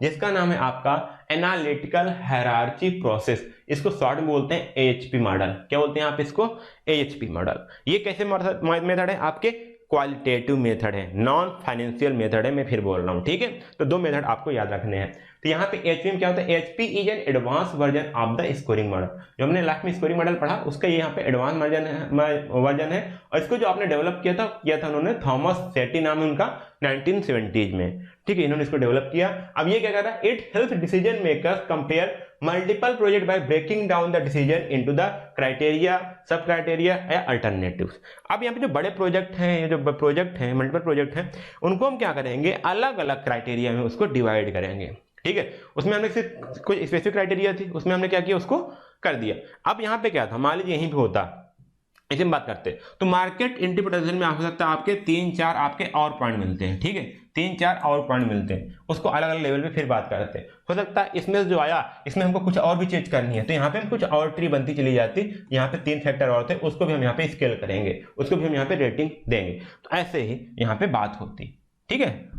Speaker 3: जिसका नाम है आपका एनालिटिकल हायरार्की प्रोसेस। इसको शॉर्ट में बोलते हैं AHP मॉडल। क्या बोलते हैं आप इसको, AHP मॉडल। ये कैसे मेथड है, आपके क्वालिटेटिव मेथड है, नॉन फाइनेंशियल मेथड है, मैं फिर बोल रहा हूँ, ठीक है। तो 2 मेथड आपको याद रखने हैं। तो यहाँ पे AHP में क्या होता है, AHP is an advance version of the scoring model. जो हमने लास्ट में स्कोरिंग मॉडल पढ़ा उसका ये यहाँ पे एडवांस वर्जन है। और इसको जो आपने डेवलप किया था उन्होंने, थॉमस सेटी नाम है उनका, 1970s में, ठीक है, इन्होंने इसको डेवलप किया। अब ये क्या कर रहा है, it helps decision makers compare multiple project by breaking down the decision into the criteria, sub criteria या अल्टरनेटिव्स। अब यहाँ पे जो बड़े प्रोजेक्ट हैं, जो प्रोजेक्ट हैं, मल्टीपल प्रोजेक्ट हैं, उनको हम क्या करेंगे, अलग अलग क्राइटेरिया में उसको डिवाइड करेंगे, ठीक है। उसमें हमने सिर्फ कुछ स्पेसिफिक क्राइटेरिया थी, उसमें हमने क्या किया, उसको कर दिया। अब यहाँ पे क्या था, मान लीजिए यहीं पे होता, इसी में बात करते, तो मार्केट एंट्री पोटेंशियल में हो सकता है आपके 3-4 आपके और पॉइंट मिलते हैं, ठीक है, 3-4 और पॉइंट मिलते हैं, उसको अलग अलग लेवल पे फिर बात करते हैं। हो सकता है इसमें जो आया इसमें हमको कुछ और भी चेंज करनी है, तो यहाँ पे हम कुछ और ट्री बनती चली जाती, यहाँ पे 3 फैक्टर और थे, उसको भी हम यहाँ पे स्केल करेंगे, उसको भी हम यहाँ पे रेटिंग देंगे। तो ऐसे ही यहाँ पे बात होती, ठीक है।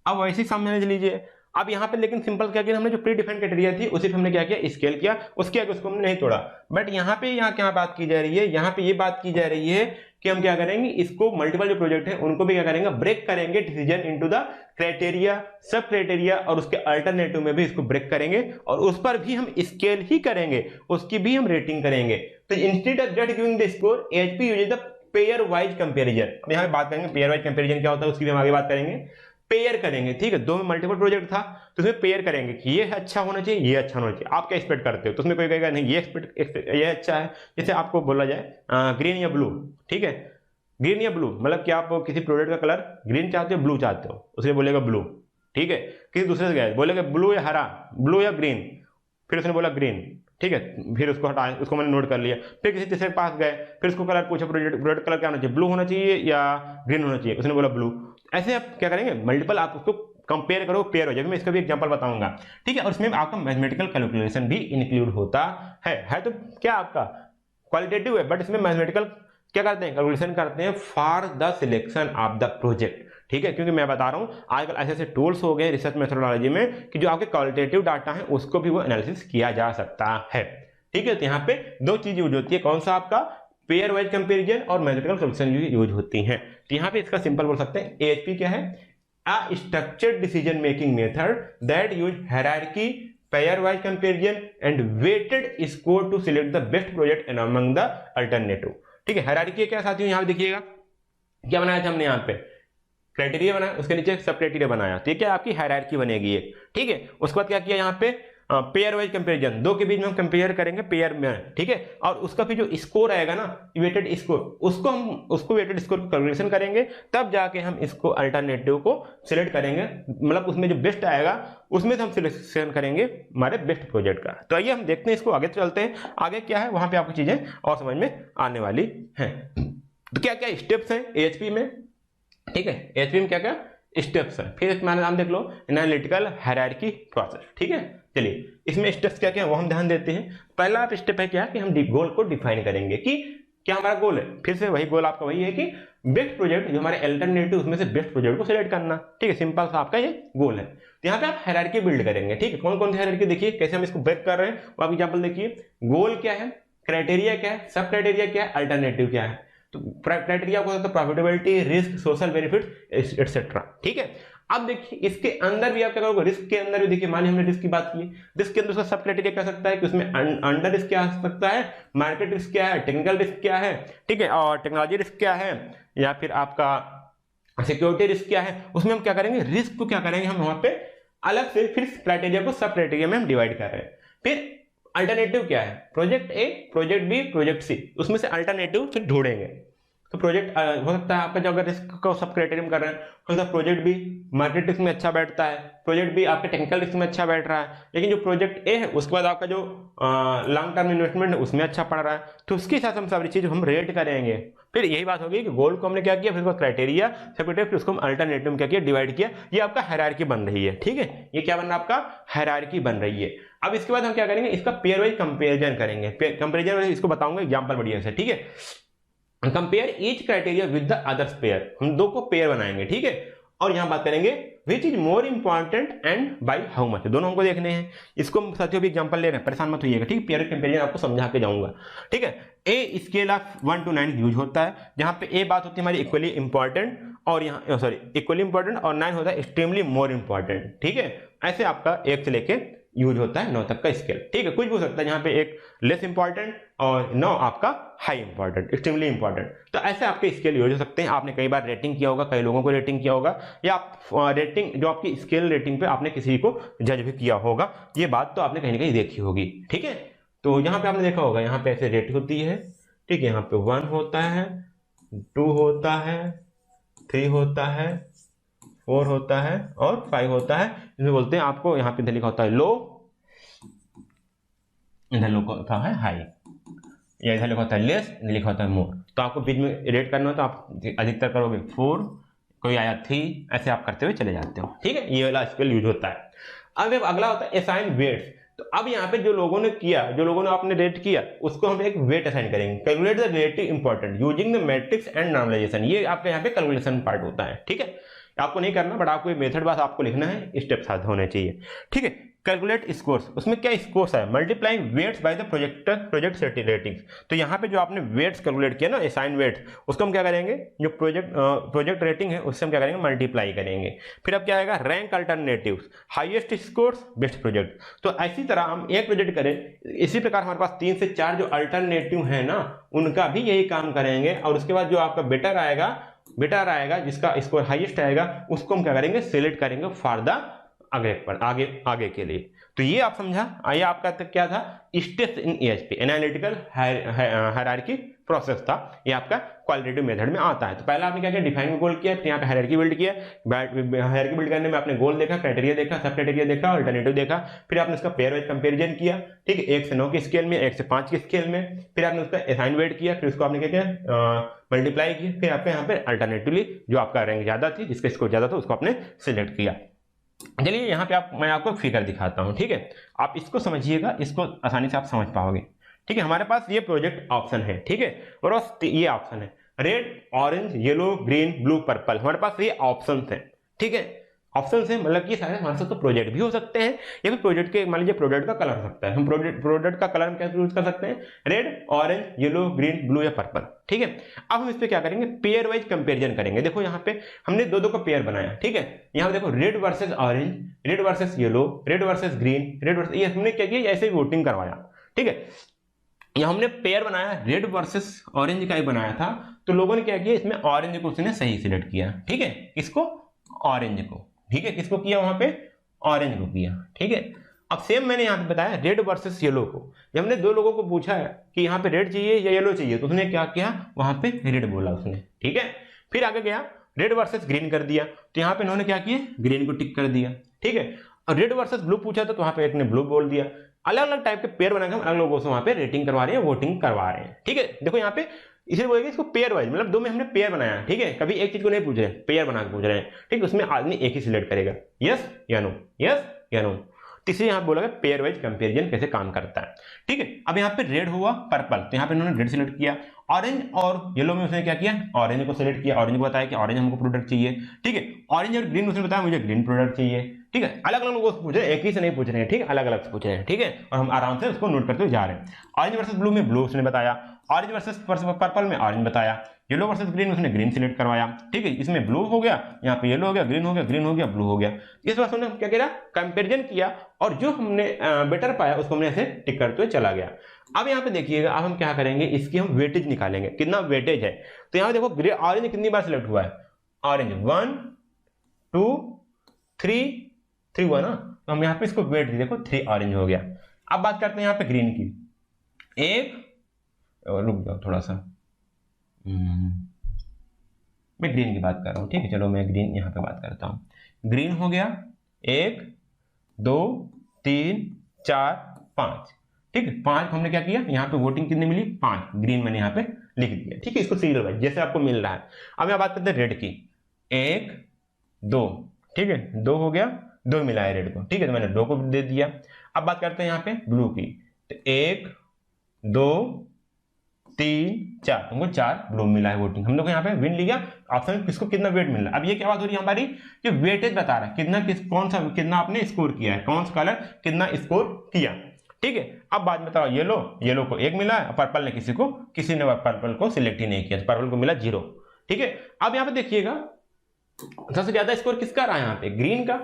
Speaker 3: अब वैसे समझ लीजिए। अब यहाँ पे लेकिन सिंपल क्या किया, हमने जो प्री डिफाइंड क्राइटेरिया थी उसी पे हमने क्या किया, स्केल किया, उसके आगे उसको हमने नहीं तोड़ा। बट यहाँ पे क्या बात की जा रही है, यहाँ पे ये बात की जा रही है कि हम क्या करेंगे, इसको मल्टीपल जो प्रोजेक्ट है उनको भी क्या करेंगे, ब्रेक करेंगे decision into the criteria, sub criteria और उसके अल्टरनेटिव में भी इसको ब्रेक करेंगे और उस पर भी हम स्केल ही करेंगे, उसकी भी हम रेटिंग करेंगे। तो instead of just giving the score, AHP uses the pair wise comparison. अब यहाँ पे बात करेंगे पेयर वाइज कंपेरिजन क्या होता है, उसकी भी हम आगे बात करेंगे। पेयर करेंगे, ठीक है, 2 में मल्टीपल प्रोजेक्ट था तो उसमें पेयर करेंगे कि ये अच्छा होना चाहिए, ये अच्छा होना चाहिए। आप क्या एक्सपेक्ट करते हो, तो उसमें कोई कहेगा नहीं ये अच्छा है। जैसे आपको बोला जाए ग्रीन या ब्लू, ठीक है, ग्रीन या ब्लू मतलब कि आप किसी प्रोडक्ट का कलर ग्रीन चाहते हो, ब्लू चाहते हो, उसने बोलेगा ब्लू, ठीक है। किसी दूसरे से गए बोलेगा ब्लू या हरा, ब्लू या ग्रीन, फिर उसने बोला ग्रीन, ठीक है, फिर उसको हटाया, उसको मैंने नोट कर लिया। फिर किसी तीसरे के पास गए, फिर उसको कलर पूछा, प्रोडक्ट कलर क्या होना चाहिए, ब्लू होना चाहिए या ग्रीन होना चाहिए, उसने बोला ब्लू। ऐसे आप क्या करेंगे, मल्टीपल आप उसको कंपेयर करो, पेयर हो जाए। मैं इसका भी एग्जांपल बताऊंगा, ठीक है। और इसमें आपका मैथमेटिकल कैलकुलेशन भी इंक्लूड होता है तो क्या आपका क्वालिटेटिव है, बट इसमें मैथमेटिकल क्या करते हैं, कैलकुलेशन करते हैं for the selection of the project, ठीक है। क्योंकि मैं बता रहा हूं आजकल ऐसे ऐसे टूल्स हो गए रिसर्च मेथोडोलॉजी में कि जो आपके क्वालिटेटिव डाटा है उसको भी वो एनालिसिस किया जा सकता है, ठीक है। तो यहाँ पे 2 चीज यूज होती है, कौन सा आपका पेयर वाइज कंपैरिजन और मैथमेटिकल कैलकुलेशन यूज होती हैं। तो यहाँ पे इसका सिंपल बोल सकते हैं, AHP क्या है, a structured decision making method that use hierarchy pair wise comparison and weighted score to select the best project among the alternative. ठीक है, हायरार्की क्या साथियों, यहाँ पे देखिएगा क्या बनाया था हमने, यहाँ पे क्राइटेरिया बनाया, उसके नीचे सब क्राइटेरिया बनाया, तो ये क्या आपकी हायरार्की बनेगी ये। ठीक है, उसके बाद क्या किया यहाँ पे पेयर वाइज कंपैरिजन, दो के बीच में हम कंपेयर करेंगे पेयर में। ठीक है, और उसका फिर जो स्कोर आएगा ना वेटेड स्कोर, उसको वेटेड स्कोर की कैलकुलेशन करेंगे, तब जाके हम इसको अल्टरनेटिव को सिलेक्ट करेंगे, मतलब उसमें जो बेस्ट आएगा उसमें से हम सिलेक्शन करेंगे हमारे बेस्ट प्रोजेक्ट का। तो आइए हम देखते हैं इसको, आगे चलते हैं, आगे क्या है वहां पे आपको चीजें और समझ में आने वाली हैं। तो क्या क्या स्टेप्स हैं एएचपी में। ठीक है, एएचपी में क्या क्या स्टेप्स है, फिर इसमें नाम देख लो, एनालिटिकल हायरार्की प्रोसेस। ठीक है, चलिए इसमें स्टेप्स क्या क्या है वो हम ध्यान देते हैं। पहला स्टेप है क्या कि हम गोल को डिफाइन करेंगे कि क्या हमारा गोल है। फिर से वही गोल आपका वही है कि बेस्ट प्रोजेक्ट जो हमारे अल्टरनेटिव उसमें से बेस्ट प्रोजेक्ट को सिलेक्ट करना। ठीक है, सिंपल सा आपका ये गोल है। तो यहाँ पे आप हायरार्की बिल्ड करेंगे। ठीक है, कौन कौन सी हायरार्की देखिए, कैसे हम इसको ब्रेक कर रहे हैं वो आप एग्जाम्पल देखिए। गोल क्या है, क्राइटेरिया क्या है, सब क्राइटेरिया क्या है, अल्टरनेटिव क्या है। तो क्राइटेरिया को profitability, risk, social benefit etcetera. ठीक है, अब देखिए इसके अंदर भी आप क्या करोगे, रिस्क के अंदर भी देखिए, मान लीजिए हमने रिस्क की बात की, रिस्क के अंदर उसका सब क्राइटेरिया क्या सकता है कि उसमें अंडर रिस्क क्या आ सकता है, मार्केट रिस्क क्या है, टेक्निकल रिस्क क्या है, ठीक है, और टेक्नोलॉजी रिस्क क्या है, या फिर आपका सिक्योरिटी रिस्क क्या है। उसमें हम क्या करेंगे, रिस्क को क्या करेंगे हम वहां पे अलग से फिर क्राइटेरिया को सब क्राइटेरिया में हम डिवाइड कर रहे हैं। फिर अल्टरनेटिव क्या है, project A, project B, project C, उसमें से अल्टरनेटिव फिर ढूंढेंगे। तो प्रोजेक्ट हो सकता है आपका जो अगर रिस्क को सब क्राइटेरिया में कर रहे हैं, हो सकता है प्रोजेक्ट बी मार्केट रिस्क में अच्छा बैठता है, प्रोजेक्ट बी आपके टेक्निकल रिस्क में अच्छा बैठ रहा है, लेकिन जो प्रोजेक्ट ए है उसके बाद आपका जो लॉन्ग टर्म इन्वेस्टमेंट है उसमें अच्छा पड़ रहा है। तो उसके हिसाब से हम सारी चीज हम रेट करेंगे। फिर यही बात होगी कि गोल को हमने क्या किया, फिर उसका क्राइटेरिया सेपरेट, फिर उसको हम अल्टरनेटिव में क्या किया, डिवाइड किया। ये आपका हायरार्की बन रही है। ठीक है, ये क्या बन रहा है आपका, हायरार्की बन रही है। अब इसके बाद हम क्या करेंगे, इसका पेयर वाइज कंपेरिजन करेंगे। कंपेरिजन इसको बताऊंगा एग्जांपल बढ़िया से। ठीक है, compare each criteria with the others pair, हम दो को पेयर बनाएंगे। ठीक है, और यहां बात करेंगे which is more important and by how much, दोनों हमको देखने हैं। इसको साथियों भी एग्जांपल ले रहे हैं, परेशान मत होइएगा। ठीक, पेयर कंपेरिजन आपको समझा के जाऊंगा। ठीक है, a scale of 1 to 9 use होता है, जहां पे ए बात होती है हमारी इक्वली इंपॉर्टेंट, और यहाँ सॉरी इक्वली इंपॉर्टेंट, और 9 होता है एक्सट्रीमली मोर इंपॉर्टेंट। ठीक है, ऐसे आपका 1 से लेके यूज होता है 9 तक का स्केल। ठीक है, कुछ भी हो सकता है, जहां पे एक लेस इंपॉर्टेंट और 9 आपका हाई इंपॉर्टेंट, एक्सट्रीमली इंपॉर्टेंट। तो ऐसे आपके स्केल यूज हो सकते हैं। आपने कई बार रेटिंग किया होगा, कई लोगों को रेटिंग किया होगा, या आप रेटिंग जो आपकी स्केल रेटिंग पे आपने किसी को जज भी किया होगा। ये बात तो आपने कहीं ना कहीं देखी होगी। ठीक है, तो यहाँ पे आपने देखा होगा, यहाँ पे ऐसे रेट होती है। ठीक है, यहाँ पे 1 होता है, 2 होता है, 3 होता है, 4 होता है और 5 होता है। इसमें बोलते हैं आपको, यहाँ पे इधर लिखा होता है लो, इधर लिखा होता है हाई, या इधर लिखा होता है लेस, इधर लिखा होता है मोर। तो आपको बीच में रेट करना हो तो आप अधिकतर करोगे 4, कोई आया 3, ऐसे आप करते हुए चले जाते हो। ठीक है, ये वाला स्केल यूज होता है। अब अगला होता है असाइन वेट्स। तो अब यहाँ पे जो लोगों ने किया, जो लोगों ने आपने रेट किया, उसको हम एक वेट असाइन करेंगे। Calculate the relative important using the matrix and normalisation, ये आपका यहाँ पे कैलकुलेशन पार्ट होता है। ठीक है, आपको नहीं करना, बट आपको मेथड बस आपको लिखना है, स्टेप साथ होने चाहिए। ठीक है, कैलकुलेट स्कोर्स, उसमें क्या स्कोर्स है, multiplying weights by the project ratings. तो यहाँ पे जो आपने वेट्स कैलकुलेट किया ना, असाइन वेट्स, उसको हम क्या करेंगे, जो प्रोजेक्ट रेटिंग है उससे हम क्या करेंगे, मल्टीप्लाई करेंगे। फिर अब क्या आएगा, rank alternatives, highest scores, best project. तो इसी तरह हम एक प्रोजेक्ट करें, इसी प्रकार हमारे पास 3 से 4 जो अल्टरनेटिव है ना, उनका भी यही काम करेंगे। और उसके बाद जो आपका बेटर आएगा, जिसका स्कोर हाईएस्ट आएगा, उसको हम क्या करेंगे, सिलेक्ट करेंगे फॉर द आगे के लिए। तो ये आप समझा, ये आपका क्या था, steps in AHP, analytical hierarchy process था। ये आपका क्वालिटेटिव मेथड में आता है। तो पहला आपने क्या किया, डिफाइन गोल किया, फिर यहाँ पे हायरार्की बिल्ड किया। हायरार्की बिल्ड करने में आपने गोल देखा, क्राइटेरिया देखा, सब क्राइटेरिया देखा, अल्टरनेटिव देखा। फिर आपने उसका पेयर वाइज कंपेरिजन किया। ठीक है, 1 से 9 के स्केल में, 1 से 5 के स्केल में। फिर आपने उसका असाइन वेट किया, फिर उसको आपने क्या किया, मल्टीप्लाई किया। फिर आपके यहाँ पे अल्टरनेटिवली जो आपका रैंक ज्यादा थी, जिसका स्कोर ज्यादा था, उसको आपने सिलेक्ट किया। चलिए यहाँ पे मैं आपको फिगर दिखाता हूँ। ठीक है, आप इसको समझिएगा, इसको आसानी से आप समझ पाओगे। ठीक है, हमारे पास ये प्रोजेक्ट ऑप्शन है। ठीक है, और ये ऑप्शन है red, orange, yellow, green, blue, purple, हमारे पास ये ऑप्शन है। ठीक है, ऑप्शन है, मतलब कि सारे हमारे साथ तो प्रोजेक्ट भी हो सकते हैं या फिर प्रोजेक्ट के, मान लीजिए प्रोजेक्ट का कलर हो सकता है, हम प्रोजेक्ट का कलर हम क्या यूज कर सकते हैं, red, orange, yellow, green, blue या पर्पल। ठीक है, अब हम इस पे क्या करेंगे, पेयर वाइज कंपेरिजन करेंगे। देखो यहाँ पे हमने दो दो का पेयर बनाया, ठीक है, यहाँ पे देखो red versus orange, red versus yellow, red versus green, red versus, ये हमने क्या किया, ऐसे ही वोटिंग करवाया। ठीक है, यहाँ हमने पेयर बनाया, रेड वर्सेस ऑरेंज का ही बनाया था, तो लोगों ने क्या किया, इसमें ऑरेंज को उसने सही सिलेक्ट किया। ठीक है, किसको, ऑरेंज को। ठीक है, किसको किया, वहां पे ऑरेंज को किया। ठीक है, अब सेम मैंने यहाँ पे बताया रेड वर्सेस येलो को, जब हमने दो लोगों को पूछा है कि यहाँ पे रेड चाहिए या येलो चाहिए, तो उसने क्या किया, वहां पे रेड बोला उसने। ठीक है, फिर आगे गया, रेड वर्सेस ग्रीन कर दिया, तो यहाँ पे इन्होंने क्या किया, ग्रीन को टिक कर दिया। ठीक है, और रेड वर्सेस ब्लू पूछा था, तो वहां पे एक ने ब्लू बोल दिया। अलग अलग टाइप के पेयर बनाकर हम अलग लोगों से वहां पे रेटिंग करवा रहे हैं, वोटिंग करवा रहे हैं। ठीक है, देखो यहाँ पे इसे बोलेंगे इसको पेयर वाइज, मतलब दो में हमने पेयर बनाया। ठीक है, कभी एक चीज को नहीं पूछ रहे हैं, पेयर बना के पूछ रहे हैं। ठीक है, उसमें आदमी एक ही सिलेक्ट करेगा, यस या नो, यस या नो। तीसरी यहाँ बोला गया पेयर वाइज कंपेरिजन कैसे काम करता है। ठीक है, अब यहाँ पे रेड हुआ पर्पल, तो यहाँ पे इन्होंने रेड सिलेक्ट किया। ऑरेंज और येलो में उसने क्या किया, ऑरेंज को सिलेक्ट किया, ऑरेंज को बताया कि ऑरेंज हमको प्रोडक्ट चाहिए। ठीक है, ऑरेंज और ग्रीन उसने बताया मुझे ग्रीन प्रोडक्ट चाहिए। ठीक है, अलग अलग लोगों से पूछ रहे हैं, एक ही से नहीं पूछ रहे हैं। ठीक है, अलग अलग से पूछ रहे हैं। ठीक है, और हम आराम से उसको नोट करते हुए जा रहे हैं। ऑरेंज वर्सेस ब्लू में ब्लू उसने बताया, ऑरेंज वर्सेस पर्पल में ऑरेंज बताया, येलो वर्सेस ग्रीन उसने ग्रीन सिलेक्ट करवाया। ठीक है, इसमें ब्लू हो गया, यहाँ पे येलो हो गया, ग्रीन हो गया, ग्रीन हो गया, ब्लू हो गया। इस बार हमने क्या किया, कंपेरिजन किया, और जो हमने बेटर पाया उसको हमने ऐसे टिक करते हुए चला गया। अब यहाँ पे देखिएगा, अब हम क्या करेंगे, इसकी हम वेटेज निकालेंगे, कितना वेटेज है। तो यहाँ देखो ऑरेंज कितनी बार सिलेक्ट हुआ है, ऑरेंज 1 2 3 हुआ ना, तो हम यहाँ पे इसको वेट दी, देखो 3 ऑरेंज हो गया। अब बात करते हैं यहाँ पे ग्रीन की, एक, रुक जाओ थोड़ा सा, मैं ग्रीन की बात कर रहा हूँ। ठीक है, चलो मैं ग्रीन यहाँ पे बात करता हूँ। ग्रीन हो गया 1 2 3 4 5। ठीक है, 5 हमने क्या किया, यहाँ पे वोटिंग कितनी मिली, 5, ग्रीन मैंने यहाँ पे लिख दिया। ठीक है, इसको सीरियल वाइज जैसे आपको मिल रहा है। अब यहाँ बात करते हैं रेड की, 1 2। ठीक है, 2 हो गया, 2 मिला है रेड को। ठीक है, तो मैंने 2 को दे दिया। अब बात करते हैं यहाँ पे ब्लू की, तो 1 2 3 4, हमको 4 ब्लू मिला है वोटिंग। हम लोग यहाँ पे विन लिया, ऑप्शन किसको कितना वेट मिल रहा है। अब ये क्या बात हो रही है हमारी, कि वेटेज बता रहा है कितना कौन सा कितना आपने स्कोर किया है, कौन सा कलर कितना स्कोर किया। ठीक है, अब बात बताओ, येलो को 1 मिला है, पर्पल ने किसी ने पर्पल को सिलेक्ट ही नहीं किया, पर्पल को मिला 0। ठीक है, अब यहाँ पे देखिएगा सबसे ज्यादा स्कोर किसका रहा, यहाँ पे ग्रीन का,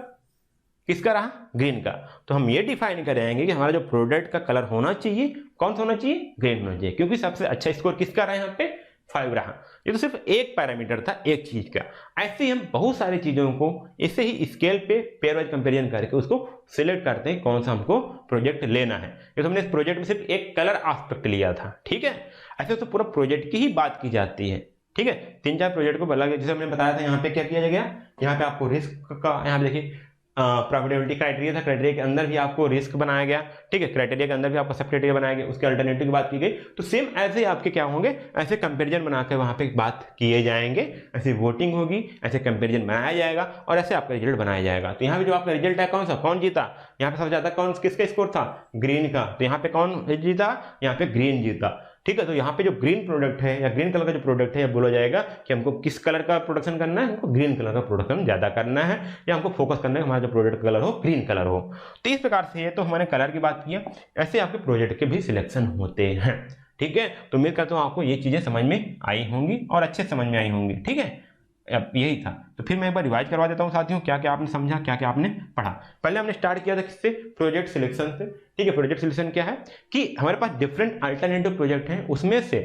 Speaker 3: किसका रहा, ग्रीन का। तो हम ये डिफाइन करेंगे कि हमारा जो प्रोडक्ट का कलर होना चाहिए, कौन सा होना चाहिए, ग्रीन होना चाहिए, क्योंकि सबसे अच्छा स्कोर किसका रहा यहाँ पे, 5 रहा। ये तो सिर्फ एक पैरामीटर था एक चीज का। ऐसे ही हम बहुत सारी चीजों को इसे ही स्केल पे पेयर वाइज कंपेरिजन करके उसको सिलेक्ट करते हैं कौन सा हमको प्रोजेक्ट लेना है। ये तो हमने इस प्रोजेक्ट में सिर्फ एक कलर एस्पेक्ट लिया था। ठीक है, ऐसे तो पूरा प्रोजेक्ट की ही बात की जाती है। ठीक है, 3-4 प्रोजेक्ट को अलग, जैसे हमने बताया था यहाँ पे क्या किया गया, यहाँ पे आपको रिस्क का, यहाँ पे देखिए प्रॉफिटेबिलिटी क्राइटेरिया था, क्राइटेरिया के अंदर भी आपको रिस्क बनाया गया। ठीक है, क्राइटेरिया के अंदर भी आपको सब क्राइटेरिया बनाया गया, उसके अल्टरनेटिव की बात की गई। तो सेम ऐसे ही आपके क्या होंगे, ऐसे कंपैरिजन बनाकर वहां पे बात किए जाएंगे, ऐसे वोटिंग होगी, ऐसे कंपैरिजन बनाया जाएगा और ऐसे आपका रिजल्ट बनाया जाएगा। तो यहाँ पे जो आपका रिजल्ट है कौन सा, कौन जीता, यहाँ पे सबसे ज्यादा कौन किसका स्कोर था, ग्रीन का। तो यहाँ पे कौन जीता, यहाँ पे ग्रीन जीता। ठीक है, तो यहाँ पे जो ग्रीन प्रोडक्ट है या ग्रीन कलर का जो प्रोडक्ट है, बोला जाएगा कि हमको किस कलर का प्रोडक्शन करना है, हमको ग्रीन कलर का प्रोडक्शन ज्यादा करना है, या हमको फोकस करना है हमारा जो प्रोडक्ट कलर हो ग्रीन कलर हो। तो इस प्रकार से ये तो हमारे कलर की बात की है, ऐसे आपके प्रोजेक्ट के भी सिलेक्शन होते हैं। ठीक है, तो उम्मीद करता हूँ आपको ये चीजें समझ में आई होंगी और अच्छे समझ में आई होंगी। ठीक है, अब यही था, तो फिर मैं एक बार रिवाइज करवा देता हूँ साथियों, क्या क्या आपने समझा, क्या क्या आपने पढ़ा। पहले हमने स्टार्ट किया था किससे, प्रोजेक्ट सिलेक्शन से। ठीक है, प्रोजेक्ट सिलेक्शन क्या है कि हमारे पास डिफरेंट अल्टरनेटिव प्रोजेक्ट हैं, उसमें से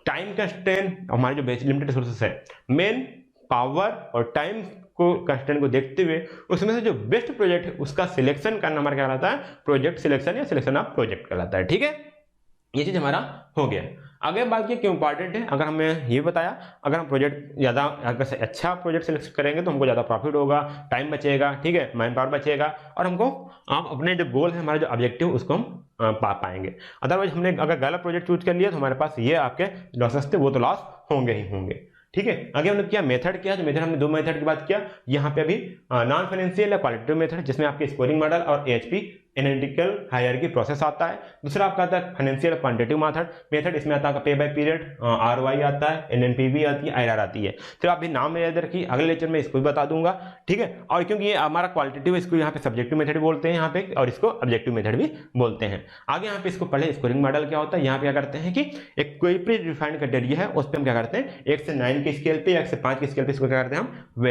Speaker 3: टाइम कंस्ट्रेंट, हमारे जो बेसिक लिमिटेड रिसोर्सेस है, मेन पावर और टाइम को कंस्ट्रेंट को देखते हुए उसमें से जो बेस्ट प्रोजेक्ट है उसका सिलेक्शन करना हमारा क्या कहलाता है, प्रोजेक्ट सिलेक्शन या सिलेक्शन ऑफ प्रोजेक्ट कहलाता है। ठीक है, ये चीज हमारा हो गया। आगे बात की क्यों इंपॉर्टेंट है, अगर हमें ये बताया, अगर हम प्रोजेक्ट ज़्यादा अगर से अच्छा प्रोजेक्ट सिलेक्ट करेंगे तो हमको ज़्यादा प्रॉफिट होगा, टाइम बचेगा, ठीक है, मैन पावर बचेगा, और हमको आप अपने जो गोल है, हमारा जो ऑब्जेक्टिव, उसको हम पा पाएंगे। अदरवाइज हमने अगर गलत प्रोजेक्ट चूज कर लिया तो हमारे पास ये आपके लॉसेस थे, वो तो लॉस होंगे ही होंगे। ठीक है, आगे हमने किया मेथड किया, जो मेथड हमने 2 मेथड की बात किया। यहाँ पे अभी नॉन फाइनेंशियल या क्वालिटेटिव मेथड, जिसमें आपके स्कोरिंग मॉडल और AHP एनालिटिकल हायरार्की प्रोसेस आता है। दूसरा आपका आता है फाइनेंशियल क्वांटिटेटिव मेथड, इसमें आता है पे बाय पीरियड, आरओआई आता है, एनएनपीवी आती है, आईआरआर आती है। तो आप भी नाम याद रखिए, अगले लेक्चर में इसको भी बता दूंगा, ठीक है। और क्योंकि ये हमारा क्वालिटेटिव, इसको यहाँ पे सब्जेक्टिव मेथड बोलते हैं यहाँ पे, और इसको ऑब्जेक्टिव मेथड भी बोलते हैं। आगे यहाँ पे इसको पहले स्कोरिंग मॉडल क्या होता है, यहाँ पे क्या करते हैं कि एक कोई प्री डिफाइंड क्राइटेरिया है, उस पर हम क्या करते हैं 1 से 9 के स्केल पे या 1 से 5 के स्केल पे इसको क्या करते हैं हम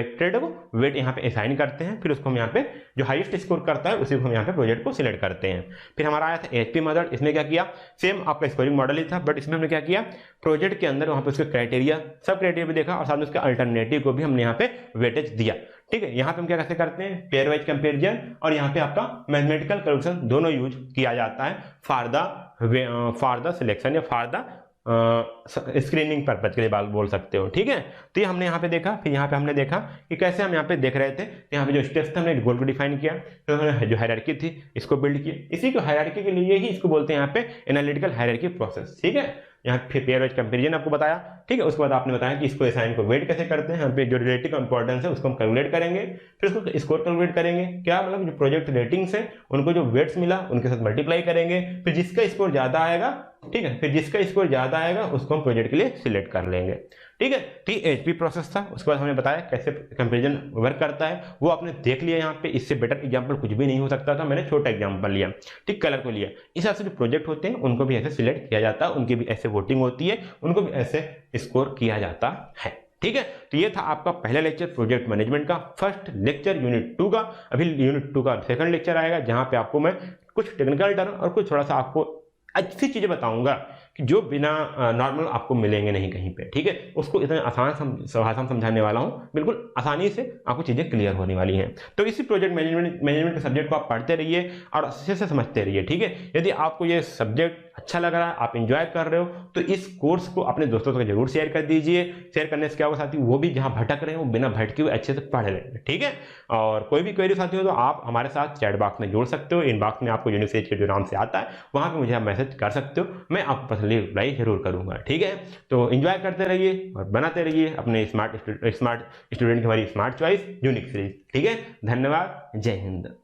Speaker 3: वेट यहाँ पे असाइन करते हैं। फिर उसको हम यहाँ पे जो हाईएस्ट स्कोर करता है उसी को हम यहाँ पे प्रोजेक्ट को सिलेक्ट करते हैं। फिर हमारा आया था एचपी मेथड, इसमें क्या किया, सेम आपका स्कोरिंग मॉडल ही था, बट इसमें हमने क्या किया, प्रोजेक्ट के अंदर वहां पे उसके क्राइटेरिया, सब क्राइटेरिया भी देखा और साथ में उसके अल्टरनेटिव को भी हमने यहाँ पे वेटेज दिया, ठीक है। यहाँ पे हम क्या कैसे करते हैं, पेयर वाइज कंपेरिजन, और यहाँ पे आपका मैथमेटिकल कैलकुलेशन दोनों यूज किया जाता है फॉर द सिलेक्शन या फॉर द स्क्रीनिंग पर्पज के लिए बोल सकते हो, ठीक है। तो ये हमने यहाँ पे देखा, फिर यहाँ पे हमने देखा कि कैसे हम यहाँ पे देख रहे थे, यहाँ पे जो स्टेप्स थे हमने गोल को डिफाइन किया, तो हमने जो हायरार्की थी इसको बिल्ड किया, इसी को हायरार्की के लिए ही इसको बोलते हैं यहाँ पे एनालिटिकल हायरार्की प्रोसेस, ठीक है। यहाँ फिर पेयर वाइज कंपेरिजन आपको बताया, ठीक है। उसके बाद आपने बताया कि इसको असाइन को वेट कैसे करते हैं, यहाँ पे जो रिलेटिव इंपॉर्टेंस है उसको हम कैलकुलेट करेंगे, फिर उसको स्कोर कैलकुलेट करेंगे, क्या मतलब जो प्रोजेक्ट रेटिंग्स है उनको जो वेट्स मिला उनके साथ मल्टीप्लाई करेंगे, फिर जिसका स्कोर ज्यादा आएगा, ठीक है, फिर जिसका स्कोर ज्यादा आएगा उसको हम प्रोजेक्ट के लिए सिलेक्ट कर लेंगे, ठीक है। ठीक एचपी प्रोसेस था। उसके बाद हमने बताया कैसे कंपेरिजन वर्क करता है, वो आपने देख लिया। यहाँ पे इससे बेटर एग्जांपल कुछ भी नहीं हो सकता था, मैंने छोटा एग्जांपल लिया, ठीक, कलर को लिया। इस हिसाब से जो प्रोजेक्ट होते हैं उनको भी ऐसे सिलेक्ट किया जाता है, उनकी भी ऐसे वोटिंग होती है, उनको भी ऐसे स्कोर किया जाता है, ठीक है। तो ये था आपका पहला लेक्चर प्रोजेक्ट मैनेजमेंट का, फर्स्ट लेक्चर यूनिट 2 का। अभी यूनिट 2 का सेकंड लेक्चर आएगा, जहां पे आपको मैं कुछ टेक्निकल टर्म और कुछ थोड़ा सा आपको अच्छी चीजें बताऊंगा कि जो बिना नॉर्मल आपको मिलेंगे नहीं कहीं पे, ठीक है। उसको इतना आसान भाषा में समझाने वाला हूं, बिल्कुल आसानी से आपको चीजें क्लियर होने वाली हैं। तो इसी प्रोजेक्ट मैनेजमेंट के सब्जेक्ट को आप पढ़ते रहिए और अच्छे से समझते रहिए, ठीक है। यदि आपको ये सब्जेक्ट अच्छा लग रहा है, आप इंजॉय कर रहे हो, तो इस कोर्स को अपने दोस्तों को जरूर शेयर कर दीजिए। शेयर करने से क्या होगा साथी, वो भी जहां भटक रहे हो बिना भटके हुए अच्छे से पढ़ लेंगे, ठीक है। और कोई भी क्वेरी साथी हो तो आप हमारे साथ चैट बॉक्स में जोड़ सकते हो, इनबॉक्स में आपको यूनिसेज के जो नाम से आता है वहां पर मुझे आप मैसेज कर सकते हो, मैं आपको पर्सनली रिप्लाई जरूर करूंगा, ठीक है। तो एंजॉय करते रहिए और बनाते रहिए अपने स्मार्ट स्टूडेंट की हमारी स्मार्ट चॉइस यूनिक सीरीज, ठीक है। धन्यवाद, जय हिंद।